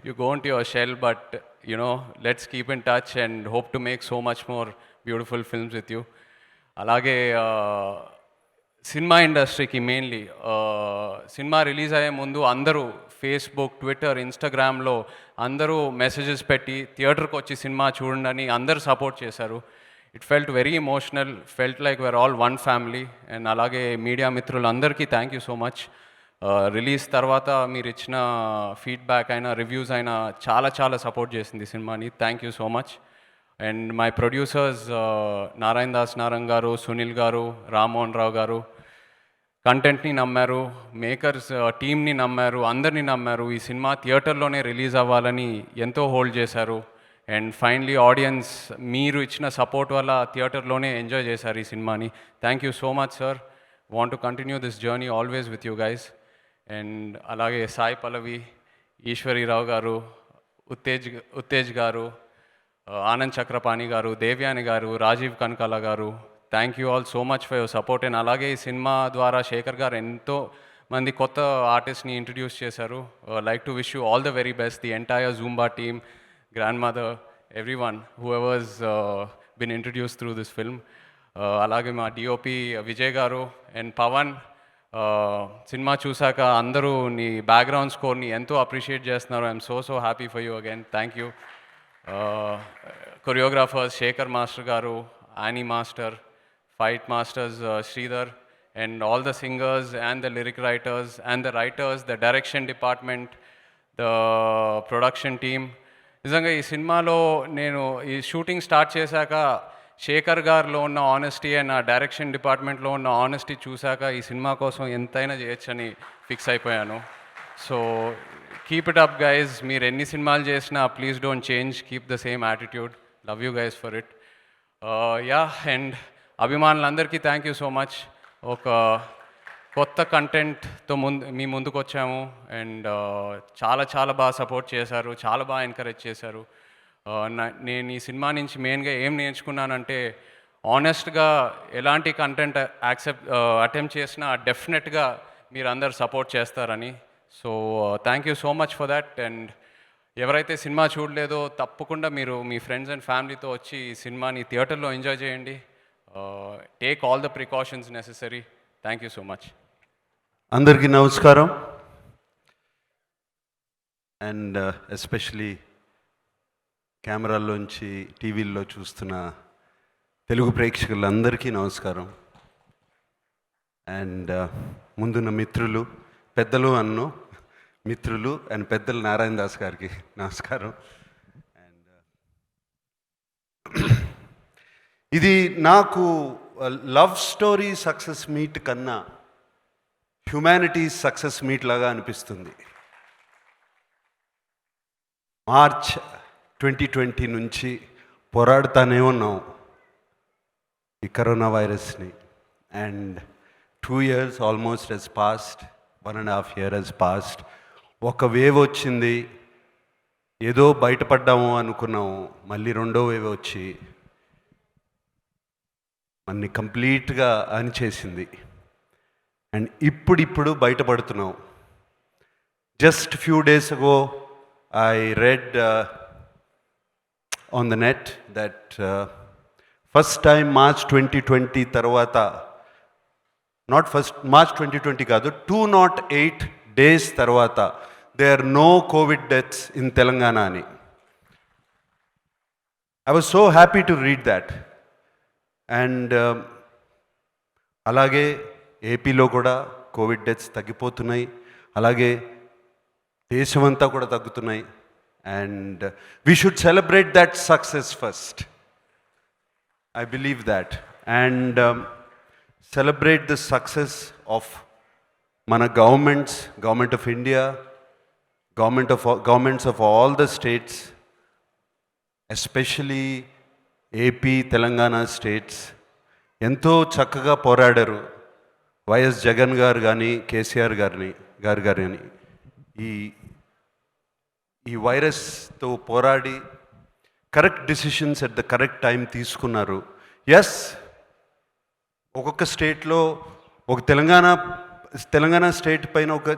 Speaker 11: you go into your shell, but let's keep in touch and hope to make so much more beautiful films with you. అలాగే సినిమా ఇండస్ట్రీకి మెయిన్లీ సినిమా రిలీజ్ అయ్యే ముందు అందరూ ఫేస్బుక్, ట్విట్టర్, ఇన్స్టాగ్రామ్లో అందరూ మెసేజెస్ పెట్టి థియేటర్కి వచ్చి సినిమా చూడండి అని అందరూ సపోర్ట్ చేశారు. It felt very emotional, felt like where all one family. And అలాగే మీడియా మిత్రులందరికీ thank you so much. Release తర్వాత మీరు ఇచ్చిన ఫీడ్బ్యాక్ అయినా రివ్యూస్ అయినా చాలా చాలా సపోర్ట్ చేసింది సినిమాని. Thank you so much. And my producers Narayana Das Narang గారు, సునీల్ గారు, రామ్మోహన్ రావు గారు కంటెంట్ని నమ్మారు, మేకర్స్ టీమ్ని నమ్మారు, అందరినీ నమ్మారు. ఈ సినిమా థియేటర్లోనే రిలీజ్ అవ్వాలని ఎంతో హోల్డ్ చేశారు. అండ్ ఫైనలీ ఆడియన్స్ మీరు ఇచ్చిన సపోర్ట్ వల్ల థియేటర్లోనే ఎంజాయ్ చేశారు ఈ సినిమాని. Thank you so much sir. Want to continue this journey always with you guys. And అలాగే సాయి పల్లవి, ఈశ్వరీరావు గారు, ఉత్తేజ్ గారు, ఆనంద్ చక్రపాణి గారు, దేవ్యాని గారు, రాజీవ్ కనకాల గారు, thank you all so much for your support. And అలాగే ఈ సినిమా ద్వారా శేఖర్ గారు ఎంతో మంది కొత్త ఆర్టిస్ట్ని ఇంట్రడ్యూస్ చేశారు. Like to wish you all the very best, the entire Zumba team, grand mother, everyone who ever's been introduce through this film. అలాగే మా డిఓపి విజయ్ గారు అండ్ పవన్, సినిమా చూశాక అందరూ నీ బ్యాక్గ్రౌండ్ స్కోర్ని ఎంతో అప్రిషియేట్ చేస్తున్నారు. I'm so happy for you again, thank you. Choreographers Shekhar master garu, Annie master, fight masters Sridhar, and all the singers and the lyric writers and the writers, the direction department, the production team. నిజంగా ఈ సినిమాలో నేను ఈ షూటింగ్ స్టార్ట్ చేశాక శేఖర్ గారిలో ఉన్న ఆనెస్టీ అండ్ ఆ డైరెక్షన్ డిపార్ట్మెంట్లో ఉన్న ఆనెస్టీ చూశాక ఈ సినిమా కోసం ఎంతైనా చేయొచ్చని ఫిక్స్ అయిపోయాను. So keep it up guys, మీరు ఎన్ని సినిమాలు చేసినా please don't change, keep the same attitude. Love you guys for it. Yeah, and అభిమానులందరికీ థ్యాంక్ యూ సో మచ్. ఒక కొత్త కంటెంట్తో మీ ముందుకు వచ్చాము అండ్ చాలా బాగా సపోర్ట్ చేశారు, చాలా బాగా ఎంకరేజ్ చేశారు. నేను ఈ సినిమా నుంచి మెయిన్గా ఏం నేర్చుకున్నానంటే, ఆనెస్ట్గా ఎలాంటి కంటెంట్ అటెంప్ట్ చేసినా డెఫినెట్గా మీరు అందరు సపోర్ట్ చేస్తారని. So thank you so much for that. And ఎవరైతే సినిమా చూడలేదో తప్పకుండా మీరు మీ ఫ్రెండ్స్ అండ్ ఫ్యామిలీతో వచ్చి ఈ సినిమాని థియేటర్లో ఎంజాయ్ చేయండి. Take all the precautions necessary. Thank you so much.
Speaker 12: అందరికీ నమస్కారం. అండ్ ఎస్పెషలీ కెమెరాల్లోంచి టీవీల్లో చూస్తున్న తెలుగు ప్రేక్షకులందరికీ నమస్కారం. అండ్ ముందున్న మిత్రులు, పెద్దలు అన్ను మిత్రులు అండ్ పెద్దలు నారాయణ దాస్ గారికి నమస్కారం. అండ్ ఇది నాకు లవ్ స్టోరీ సక్సెస్ మీట్ కన్నా హ్యుమానిటీ సక్సెస్ మీట్ లాగా అనిపిస్తుంది. మార్చ్ 2020 నుంచి పోరాడుతానే ఉన్నాం ఈ కరోనా వైరస్ని. And 2 years almost has passed, 1.5 years has passed. ఒక వేవ్ వచ్చింది, ఏదో బయటపడ్డాము అనుకున్నాము, మళ్ళీ రెండో వేవ్ వచ్చి అన్ని కంప్లీట్గా అనిచేసింది. అండ్ ఇప్పుడు బయటపడుతున్నాం. Just few days ago I read on the net that first time March 2020 తర్వాత, నాట్ ఫస్ట్ మార్చ్ 2020 కాదు, 208 days తర్వాత they are no covid deaths in Telangana అని. I was so happy to read that. And అలాగే ఏపీలో కూడా కోవిడ్ డెత్స్ తగ్గిపోతున్నాయి, అలాగే దేశమంతా కూడా తగ్గుతున్నాయి. And we should celebrate that success first. I believe that. And celebrate the success of మన government of India, governments of all the states, especially AP, Telangana states ఎంతో చక్కగా పోరాడారు. వైఎస్ జగన్ గారు కానీ, కేసీఆర్ గారు కానీ ఈ వైరస్తో పోరాడి correct decisions at the correct time తీసుకున్నారు. ఎస్, ఒక్కొక్క స్టేట్లో ఒక తెలంగాణ స్టేట్ పైన ఒక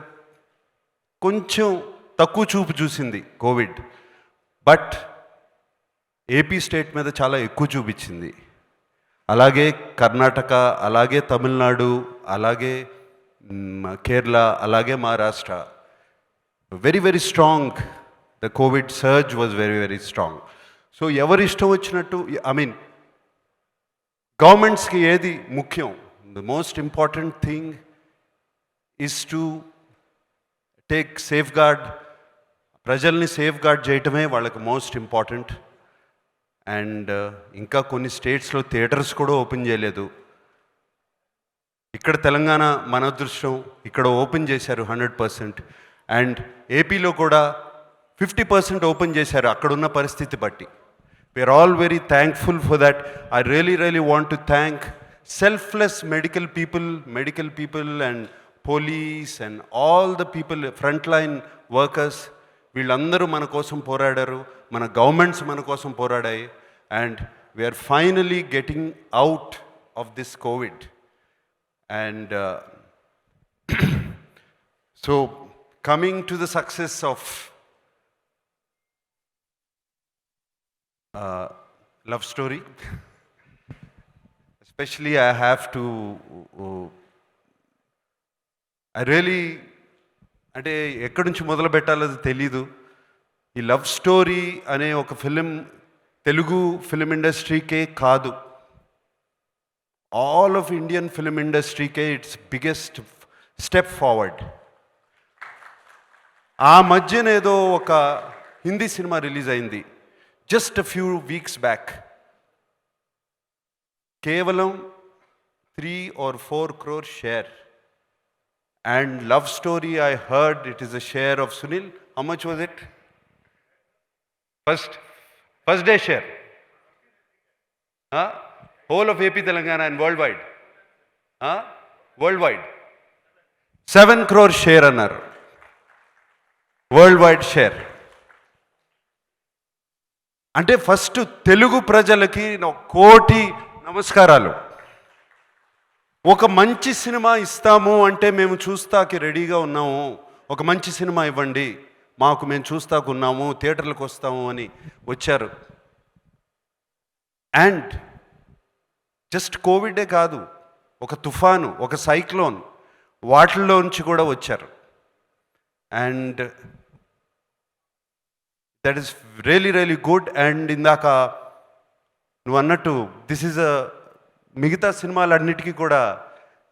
Speaker 12: కొంచెం తక్కువ చూపు చూసింది కోవిడ్, బట్ ఏపీ స్టేట్ మీద చాలా ఎక్కువ చూపించింది. అలాగే కర్ణాటక, అలాగే తమిళనాడు, అలాగే కేరళ, అలాగే Maharashtra, very strong. The covid surge was very strong. So ఎవరి ఇష్టం వచ్చినట్టు, ఐ మీన్ గవర్నమెంట్స్కి ఏది ముఖ్యం, the most important thing is to take safeguard, ప్రజల్ని సేఫ్ గార్డ్ చేయటమే వాళ్ళకి మోస్ట్ ఇంపార్టెంట్. అండ్ ఇంకా కొన్ని స్టేట్స్లో థియేటర్స్ కూడా ఓపెన్ చేయలేదు. ఇక్కడ తెలంగాణ మన అదృష్టం, ఇక్కడ ఓపెన్ చేశారు 100%. అండ్ ఏపీలో కూడా 50% ఓపెన్ చేశారు అక్కడున్న పరిస్థితి బట్టి. We're all very thankful for that. I really want to thank selfless medical people and police and all the people front line workers వీళ్ళందరూ మన కోసం పోరాడారు, మన గవర్నమెంట్స్ మన కోసం పోరాడాయి, and we're finally getting out of this covid. And so coming to the success of love story, especially I have to I really అంటే ఎక్కడి నుంచి మొదలు పెట్టాలో తెలీదు. ఈ లవ్ స్టోరీ అనే ఒక ఫిలిం తెలుగు ఫిలిం ఇండస్ట్రీకే కాదు, ఆల్ ఆఫ్ ఇండియన్ ఫిలిం ఇండస్ట్రీకే ఇట్స్ బిగ్గెస్ట్ స్టెప్ ఫార్వర్డ్. ఆ మధ్యన ఏదో ఒక హిందీ సినిమా రిలీజ్ అయింది just a few weeks back. కేవలం 3 or 4 crore share. And love story, I heard it is a share of Sunil. How much was it? First day share. Whole of AP Telangana and worldwide. Worldwide. 7 crore share annar. Worldwide share. అంటే ఫస్ట్ తెలుగు ప్రజలకి కోటి నమస్కారాలు. ఒక మంచి సినిమా ఇస్తాము అంటే మేము చూస్తాకి రెడీగా ఉన్నాము, ఒక మంచి సినిమా ఇవ్వండి మాకు, మేము చూస్తాకు ఉన్నాము, థియేటర్లకు వస్తాము అని వచ్చారు. అండ్ జస్ట్ కోవిడే కాదు, ఒక తుఫాను, ఒక సైక్లోన్, వాటిల్లోంచి కూడా వచ్చారు. And that is really good. And ఇందాక నువ్వు అన్నట్టు దిస్ ఈజ్ మిగతా సినిమాలన్నిటికీ కూడా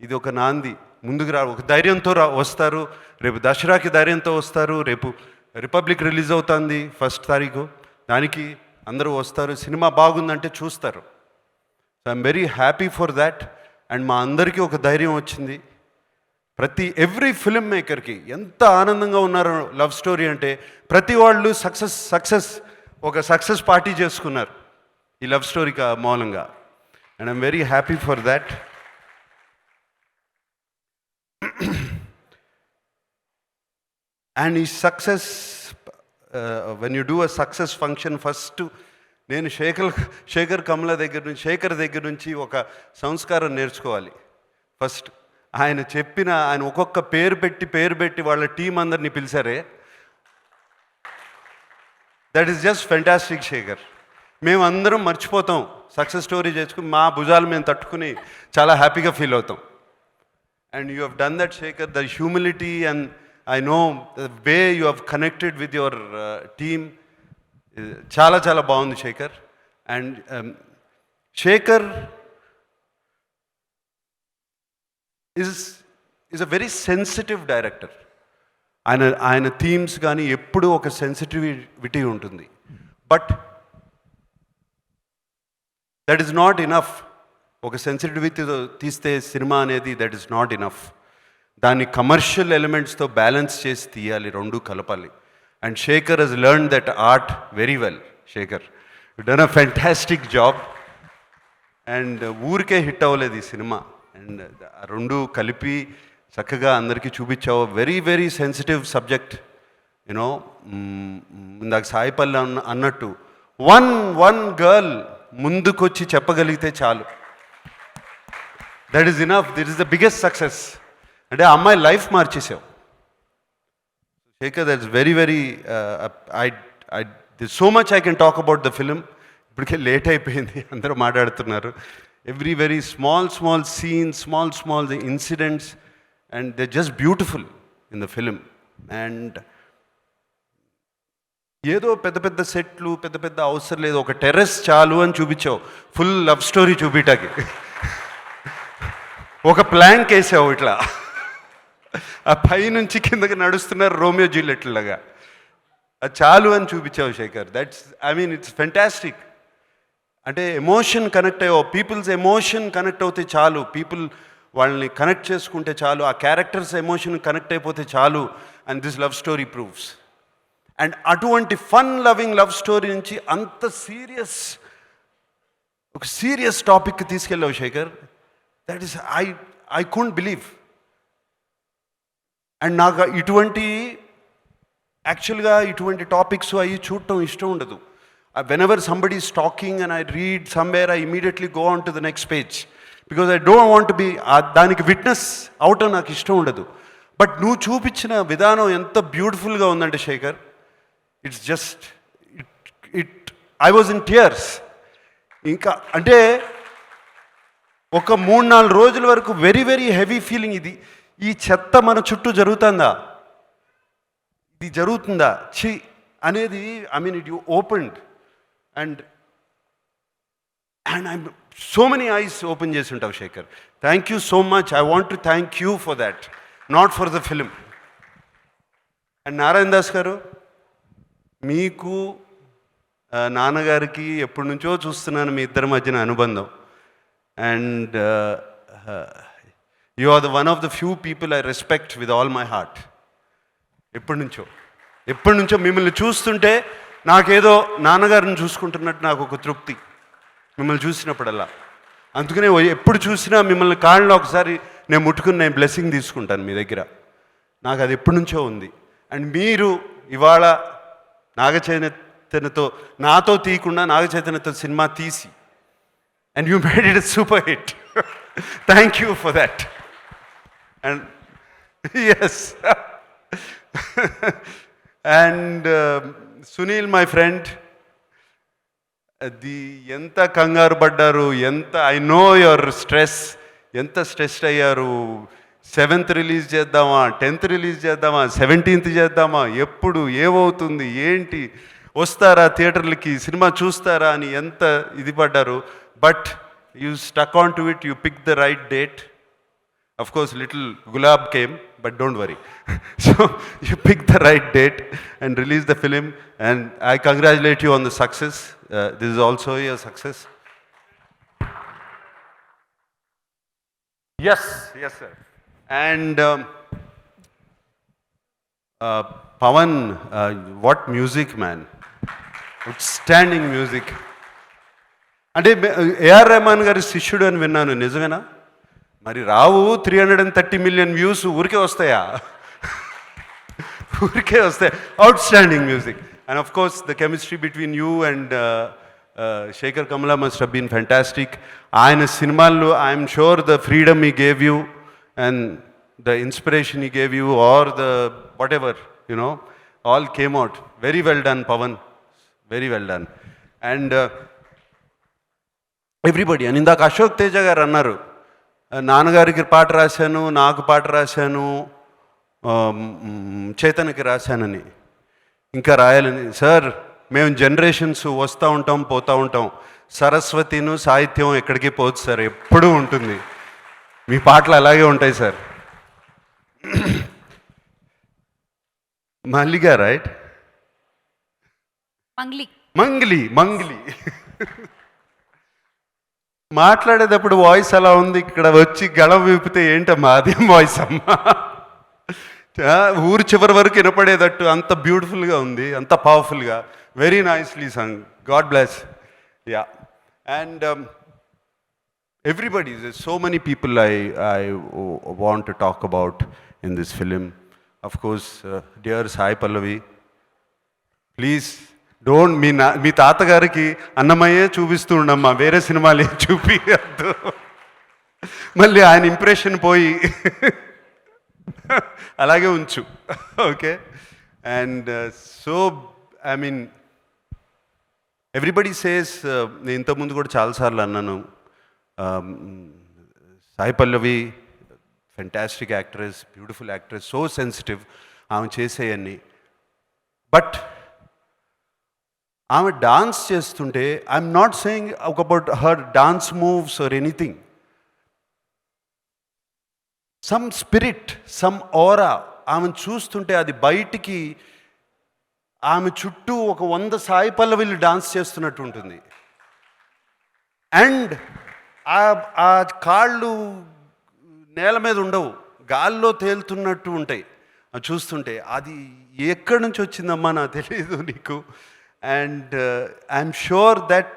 Speaker 12: ఇది ఒక నాంది. ముందుకు ఒక ధైర్యంతో వస్తారు, రేపు దసరాకి ధైర్యంతో వస్తారు, రేపు రిపబ్లిక్ రిలీజ్ అవుతుంది 1st తారీఖు, దానికి అందరూ వస్తారు, సినిమా బాగుందంటే చూస్తారు. So I'm very happy for that. And మా అందరికీ ఒక ధైర్యం వచ్చింది. ఎవ్రీ ఫిల్మ్ మేకర్కి ఎంత ఆనందంగా ఉన్నారు లవ్ స్టోరీ అంటే, ప్రతి వాళ్ళు ఒక సక్సెస్ పార్టీ చేసుకున్నారు ఈ లవ్ స్టోరీ మూలంగా. And I'm very happy for that. And ఈ success when you do a success function, first నేను శేఖర్ దగ్గర నుంచి ఒక సంస్కారం నేర్చుకోవాలి. ఫస్ట్ ఆయన ఒక్కొక్క పేరు పెట్టి వాళ్ళ టీం అందరినీ పిలిచారే, that is just fantastic Shekhar. మేమందరం మర్చిపోతాం, సక్సెస్ స్టోరీ చేసుకుని మా భుజాలు మేము తట్టుకుని చాలా హ్యాపీగా ఫీల్ అవుతాం. And you have done that Shekhar, the humility and I know the way you have connected with your team చాలా బాగుంది Shekhar. And Shekhar is a very sensitive director. ఆయన థీమ్స్ కానీ ఎప్పుడూ ఒక సెన్సిటివిటీ ఉంటుంది. But that is not enough. ఒక సెన్సిటివిటీతో తీస్తే సినిమా అనేది దట్ ఈస్ నాట్ ఇనఫ్. దాన్ని కమర్షియల్ ఎలిమెంట్స్తో బ్యాలెన్స్ చేసి తీయాలి, రెండూ కలపాలి. And Shekhar has learn that art very well. Shekhar, you done a fantastic job. And ఊరికే హిట్ అవ్వలేదు ఈ సినిమా, అండ్ ఆ రెండు కలిపి చక్కగా అందరికీ చూపించావు. Very sensitive subject. యూనో, ఇందాక సాయిపల్లి అన్నట్టు వన్ గర్ల్ ముందుకొచ్చి చెప్పగలిగితే చాలు, that is enough. That is the biggest success. అంటే ఆ అమ్మాయి లైఫ్ మార్చేసావు Shekhar. That is very this so much I can talk about the film. ఇప్పటికే లేట్ అయిపోయింది, అందరూ మాట్లాడుతున్నారు. Every very small scenes, small incidents, and they're just beautiful in the film. And ఏదో పెద్ద సెట్లు పెద్ద అవసరం లేదు, ఒక టెర్రస్ చాలు అని చూపించావు ఫుల్ లవ్ స్టోరీ చూపించడానికి. ఒక ప్లాంక్ వేసావు ఇట్లా, ఆ పై నుంచి కిందకి నడుస్తున్నారు రోమియో జూలియట్ లాగా, అది చాలు అని చూపించావు శేఖర్. It's fantastic. అంటే ఎమోషన్ కనెక్ట్ అయ్యో, పీపుల్స్ ఎమోషన్ కనెక్ట్ అవుతే చాలు, పీపుల్ వాళ్ళని కనెక్ట్ చేసుకుంటే చాలు, ఆ క్యారెక్టర్స్ ఎమోషన్ కనెక్ట్ అయిపోతే చాలు. And this love story proves. And అటువంటి ఫన్ లవింగ్ లవ్ స్టోరీ నుంచి అంత ఒక సీరియస్ టాపిక్కి తీసుకెళ్ళావు Shekhar. That is I couldn't believe. And నాకు యాక్చువల్గా ఇటువంటి టాపిక్స్ అవి చూడటం ఇష్టం ఉండదు. Whenever somebody is talking and I read somewhere I immediately go on to the next page because I don't want be దానికి విట్నెస్ అవటం నాకు ఇష్టం ఉండదు. బట్ నువ్వు చూపించిన విధానం ఎంత బ్యూటిఫుల్గా ఉందంటే Shekhar, it's just I was in tears. ఇంకా అంటే ఒక 3-4 రోజుల వరకు వెరీ వెరీ హెవీ ఫీలింగ్. ఈ చెత్త మన చుట్టూ జరుగుతుందా, ఇది జరుగుతుందా ఛీ అనేది. I mean it you opened and I so many eyes open చేసి ఉంటావు Shekhar. Thank you so much. I want to thank you for that, not for the film. And Narayana Das గారు, మీకు నాన్నగారికి ఎప్పటి నుంచో చూస్తున్నాను మీ ఇద్దరి మధ్యన అనుబంధం. And you are the one of the few people I respect with all my heart. ఎప్పటి నుంచో మిమ్మల్ని చూస్తుంటే నాకేదో నాన్నగారిని చూసుకుంటున్నట్టు నాకు ఒక తృప్తి మిమ్మల్ని చూసినప్పుడల్లా. అందుకనే ఎప్పుడు చూసినా మిమ్మల్ని కాళ్ళలో ఒకసారి నేను ముట్టుకుని నేను బ్లెస్సింగ్ తీసుకుంటాను మీ దగ్గర. నాకు అది ఎప్పటి నుంచో ఉంది. అండ్ మీరు ఇవాళ నాగచైతన్యతో నాతో తీయకుండా నాగచైతన్యతో సినిమా తీసి and you made it a super hit. Thank you for that. And yes. And Sunil, my friend, ఎంత కంగారు పడ్డారు, ఎంత ఐ నో యువర్ స్ట్రెస్, ఎంత స్ట్రెస్డ్ అయ్యారు. 7th రిలీజ్ చేద్దామా, 10th రిలీజ్ చేద్దామా, 17th చేద్దామా, ఎప్పుడు ఏమవుతుంది ఏంటి, వస్తారా థియేటర్లకి, సినిమా చూస్తారా అని ఎంత ఇది పడ్డారు. But you stuck on to it, you picked the right date. Of course, little Gulab came, but don't worry. So, you picked the right date and released the film, and I congratulate you on the success. This is also a success. Yes, sir. And Pawan, what music, man. Outstanding music. అంటే ఏఆర్ రెహమాన్ గారి శిష్యుడు అని విన్నాను, నిజమేనా? మరి రావు 330 million వ్యూస్ ఊరికే వస్తాయా? ఊరికే వస్తాయి. Outstanding music. And of course the chemistry between you and Shekhar Kammula must have been fantastic. ఆయన సినిమాల్లో I'm sure the freedom he gave you and the inspiration he gave you or the whatever you know all came out very well done Pawan, very well done. And everybody అని ఇందాక అశోక్ తేజ గారు అన్నారు, నాన్నగారికి పాట రాశాను, నాకు పాట రాశాను, చైతన్యకి రాశానని, ఇంకా రాయాలని. సార్, మేము జనరేషన్స్ వస్తూ ఉంటాం పోతూ ఉంటాం. సరస్వతిను సాహిత్యం ఎక్కడికి పోదు సార్, ఎప్పుడూ ఉంటుంది. మీ పాటలు అలాగే ఉంటాయి సార్. మల్లిగా రైట్, మంగ్లీ మాట్లాడేటప్పుడు వాయిస్ అలా ఉంది, ఇక్కడ వచ్చి గళం విప్పితే ఏంటమ్మా అదేం వాయిస్ అమ్మా, ఊరు చివరి వరకు వినపడేటట్టు అంత బ్యూటిఫుల్గా ఉంది, అంత పవర్ఫుల్గా, very nicely sung. God bless. Yeah. And everybody, so many people I want to talk about in this film. Of course dear Sai Pallavi, please don't మీ తాతగారికి అన్నమయ్యే చూపిస్తూ ఉండమ్మా, వేరే సినిమాలు ఏం చూపించద్దు, మళ్ళీ ఆయన ఇంప్రెషన్ పోయి అలాగే ఉంచు. Okay. And so I mean everybody says, నేను ఇంతకుముందు కూడా చాలాసార్లు అన్నాను, Sai Pallavi fantastic actress, beautiful actress, so sensitive ఆమె చేసేయన్నీ. బట్ ఆమె డాన్స్ చేస్తుంటే I'm not saying about her dance moves or anything, some spirit, some aura ఆమెను చూస్తుంటే అది బయటికి ఆమె చుట్టూ ఒక 100 సాయి పల్లవిలు డాన్స్ చేస్తున్నట్టు ఉంటుంది. అండ్ ఆ కాళ్ళు నేల మీద ఉండవు, గాల్లో తేలుతున్నట్టు ఉంటాయి చూస్తుంటే. అది ఎక్కడి నుంచి వచ్చిందమ్మా నాకు తెలియదు నీకు. And I'm sure that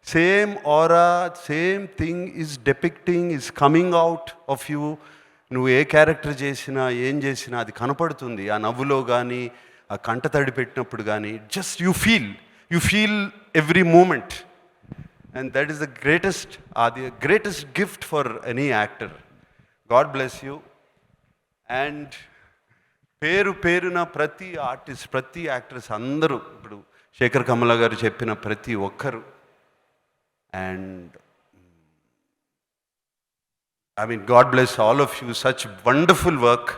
Speaker 12: same aura, same thing is coming out of you నువ్వు ఏ క్యారెక్టర్ చేసినా ఏం చేసినా అది కనపడుతుంది ఆ నవ్వులో కానీ ఆ కంట తడి పెట్టినప్పుడు కానీ just you feel every moment and that is the greatest gift for any actor. God bless you. And పేరున ప్రతి ఆర్టిస్ట్, ప్రతి యాక్ట్రెస్ అందరూ, ఇప్పుడు శేఖర్ కమల గారు చెప్పిన ప్రతి ఒక్కరు, and I mean, God bless all of you, such wonderful work.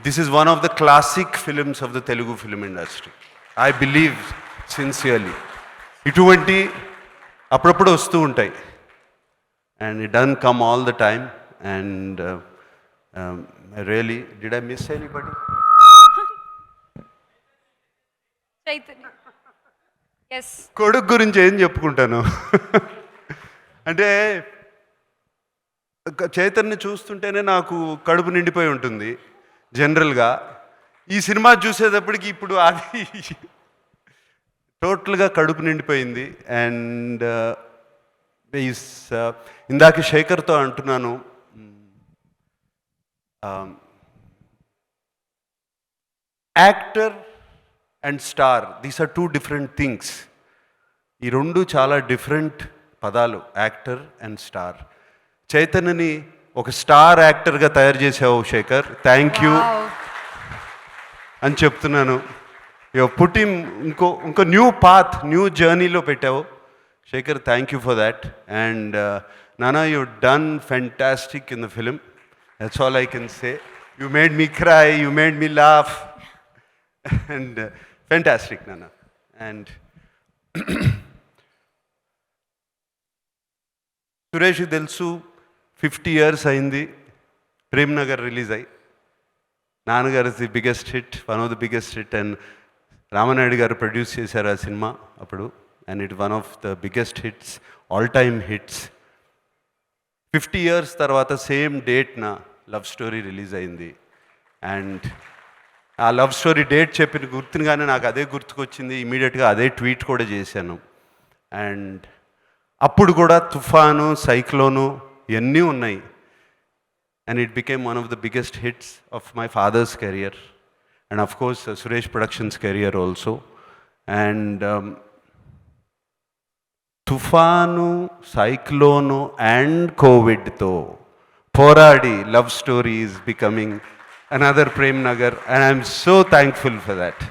Speaker 12: This is one of the classic films of the Telugu film industry. I believe sincerely. ఇటువంటి అప్పుడప్పుడు వస్తూ ఉంటాయి, and it doesn't come all the time, and really, did I miss anybody?
Speaker 1: Chaitanya. Yes.
Speaker 12: కొడుకు గురించి ఏం చెప్పుకుంటాను అంటే చైతన్య చూస్తుంటేనే నాకు కడుపు నిండిపోయి ఉంటుంది జనరల్గా. ఈ సినిమా చూసేటప్పటికి ఇప్పుడు అది టోటల్గా కడుపు నిండిపోయింది. అండ్ ఇందాక శేఖర్తో అంటున్నాను, actor and star, these are 2 different things. ఈ రెండు చాలా డిఫరెంట్ పదాలు, యాక్టర్ అండ్ స్టార్. చైతన్యని ఒక స్టార్ యాక్టర్గా తయారు చేసావు శేఖర్, థ్యాంక్ యూ అని చెప్తున్నాను. పుట్టి ఇంకో న్యూ పాత్, న్యూ జర్నీలో పెట్టావు Shekhar, thank you for that. And Nana, you done fantastic in the film, that's all I can say. You made me cry, you made me laugh, and fantastic Nana. And సురేష్కి తెలుసు 50 years అయింది ప్రేమ్ నగర్ రిలీజ్ అయ్యి. నాన్నగారు is the biggest hit, one of the biggest hit. And Ramanaidu garu produce చేశారు ఆ సినిమా అప్పుడు, and it one of the biggest hits, all time hits. 50 years తర్వాత సేమ్ డేట్న లవ్ స్టోరీ రిలీజ్ అయింది. అండ్ ఆ లవ్ స్టోరీ డేట్ చెప్పిన గుర్తుగానే నాకు అదే గుర్తుకొచ్చింది, ఇమీడియట్గా అదే ట్వీట్ కూడా చేశాను. అండ్ అప్పుడు కూడా తుఫాను, సైక్లోను ఇవన్నీ ఉన్నాయి. And it became one of the biggest hits of my father's career, and of course Suresh productions career also. And తుఫాను, సైక్లోను అండ్ కోవిడ్తో పోరాడి love story is becoming another Prem Nagar, and I'm so thankful for that.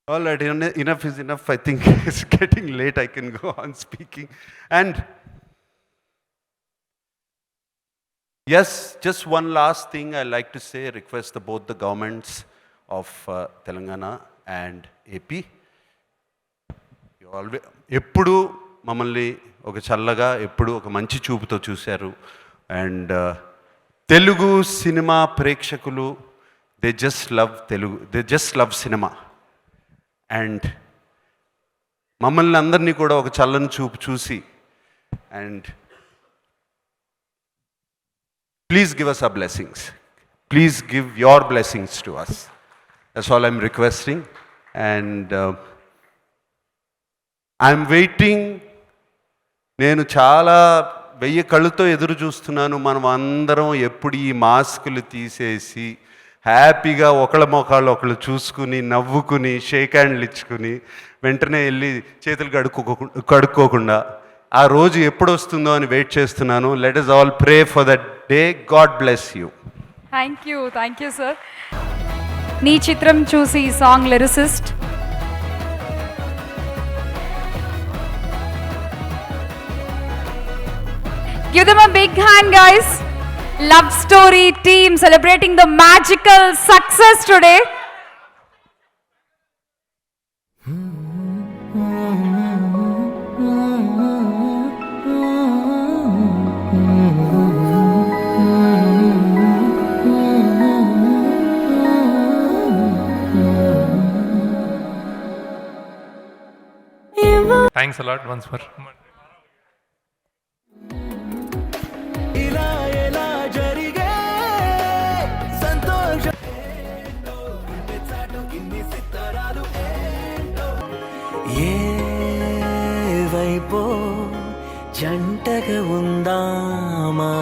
Speaker 12: All right, enough is enough. I think it's getting late. I can go on speaking. And yes, just one last thing I'd like to say, request both the governments of Telangana and AP. You always, ఎప్పుడు మమ్మల్ని ఒక చల్లగా, ఎప్పుడు ఒక మంచి చూపుతో చూశారు. అండ్ తెలుగు సినిమా ప్రేక్షకులు, they just love Telugu, they just love cinema. And మమ్మల్ని అందరినీ కూడా ఒక చల్లని చూపు చూసి, and please give us our blessings. Please give your blessings to us. That's all I'm requesting. And I'm waiting. నేను చాలా 1000 కళ్ళతో ఎదురు చూస్తున్నాను, మనం అందరం ఎప్పుడు ఈ మాస్కులు తీసేసి హ్యాపీగా ఒకళ్ళ మొఖాలు ఒకళ్ళు చూసుకుని, నవ్వుకుని, షేక్ హ్యాండ్లు ఇచ్చుకుని, వెంటనే వెళ్ళి చేతులు కడుక్కోకుండా ఆ రోజు ఎప్పుడు వస్తుందో అని వెయిట్ చేస్తున్నాను. Let us all pray for that day. God bless you.
Speaker 1: Thank you sir. నీ చిత్రం చూసి song lyricist Give them a big hand, guys. Love Story team celebrating the magical success today.
Speaker 9: Thanks a lot once more.
Speaker 13: జంటగా ఉందామా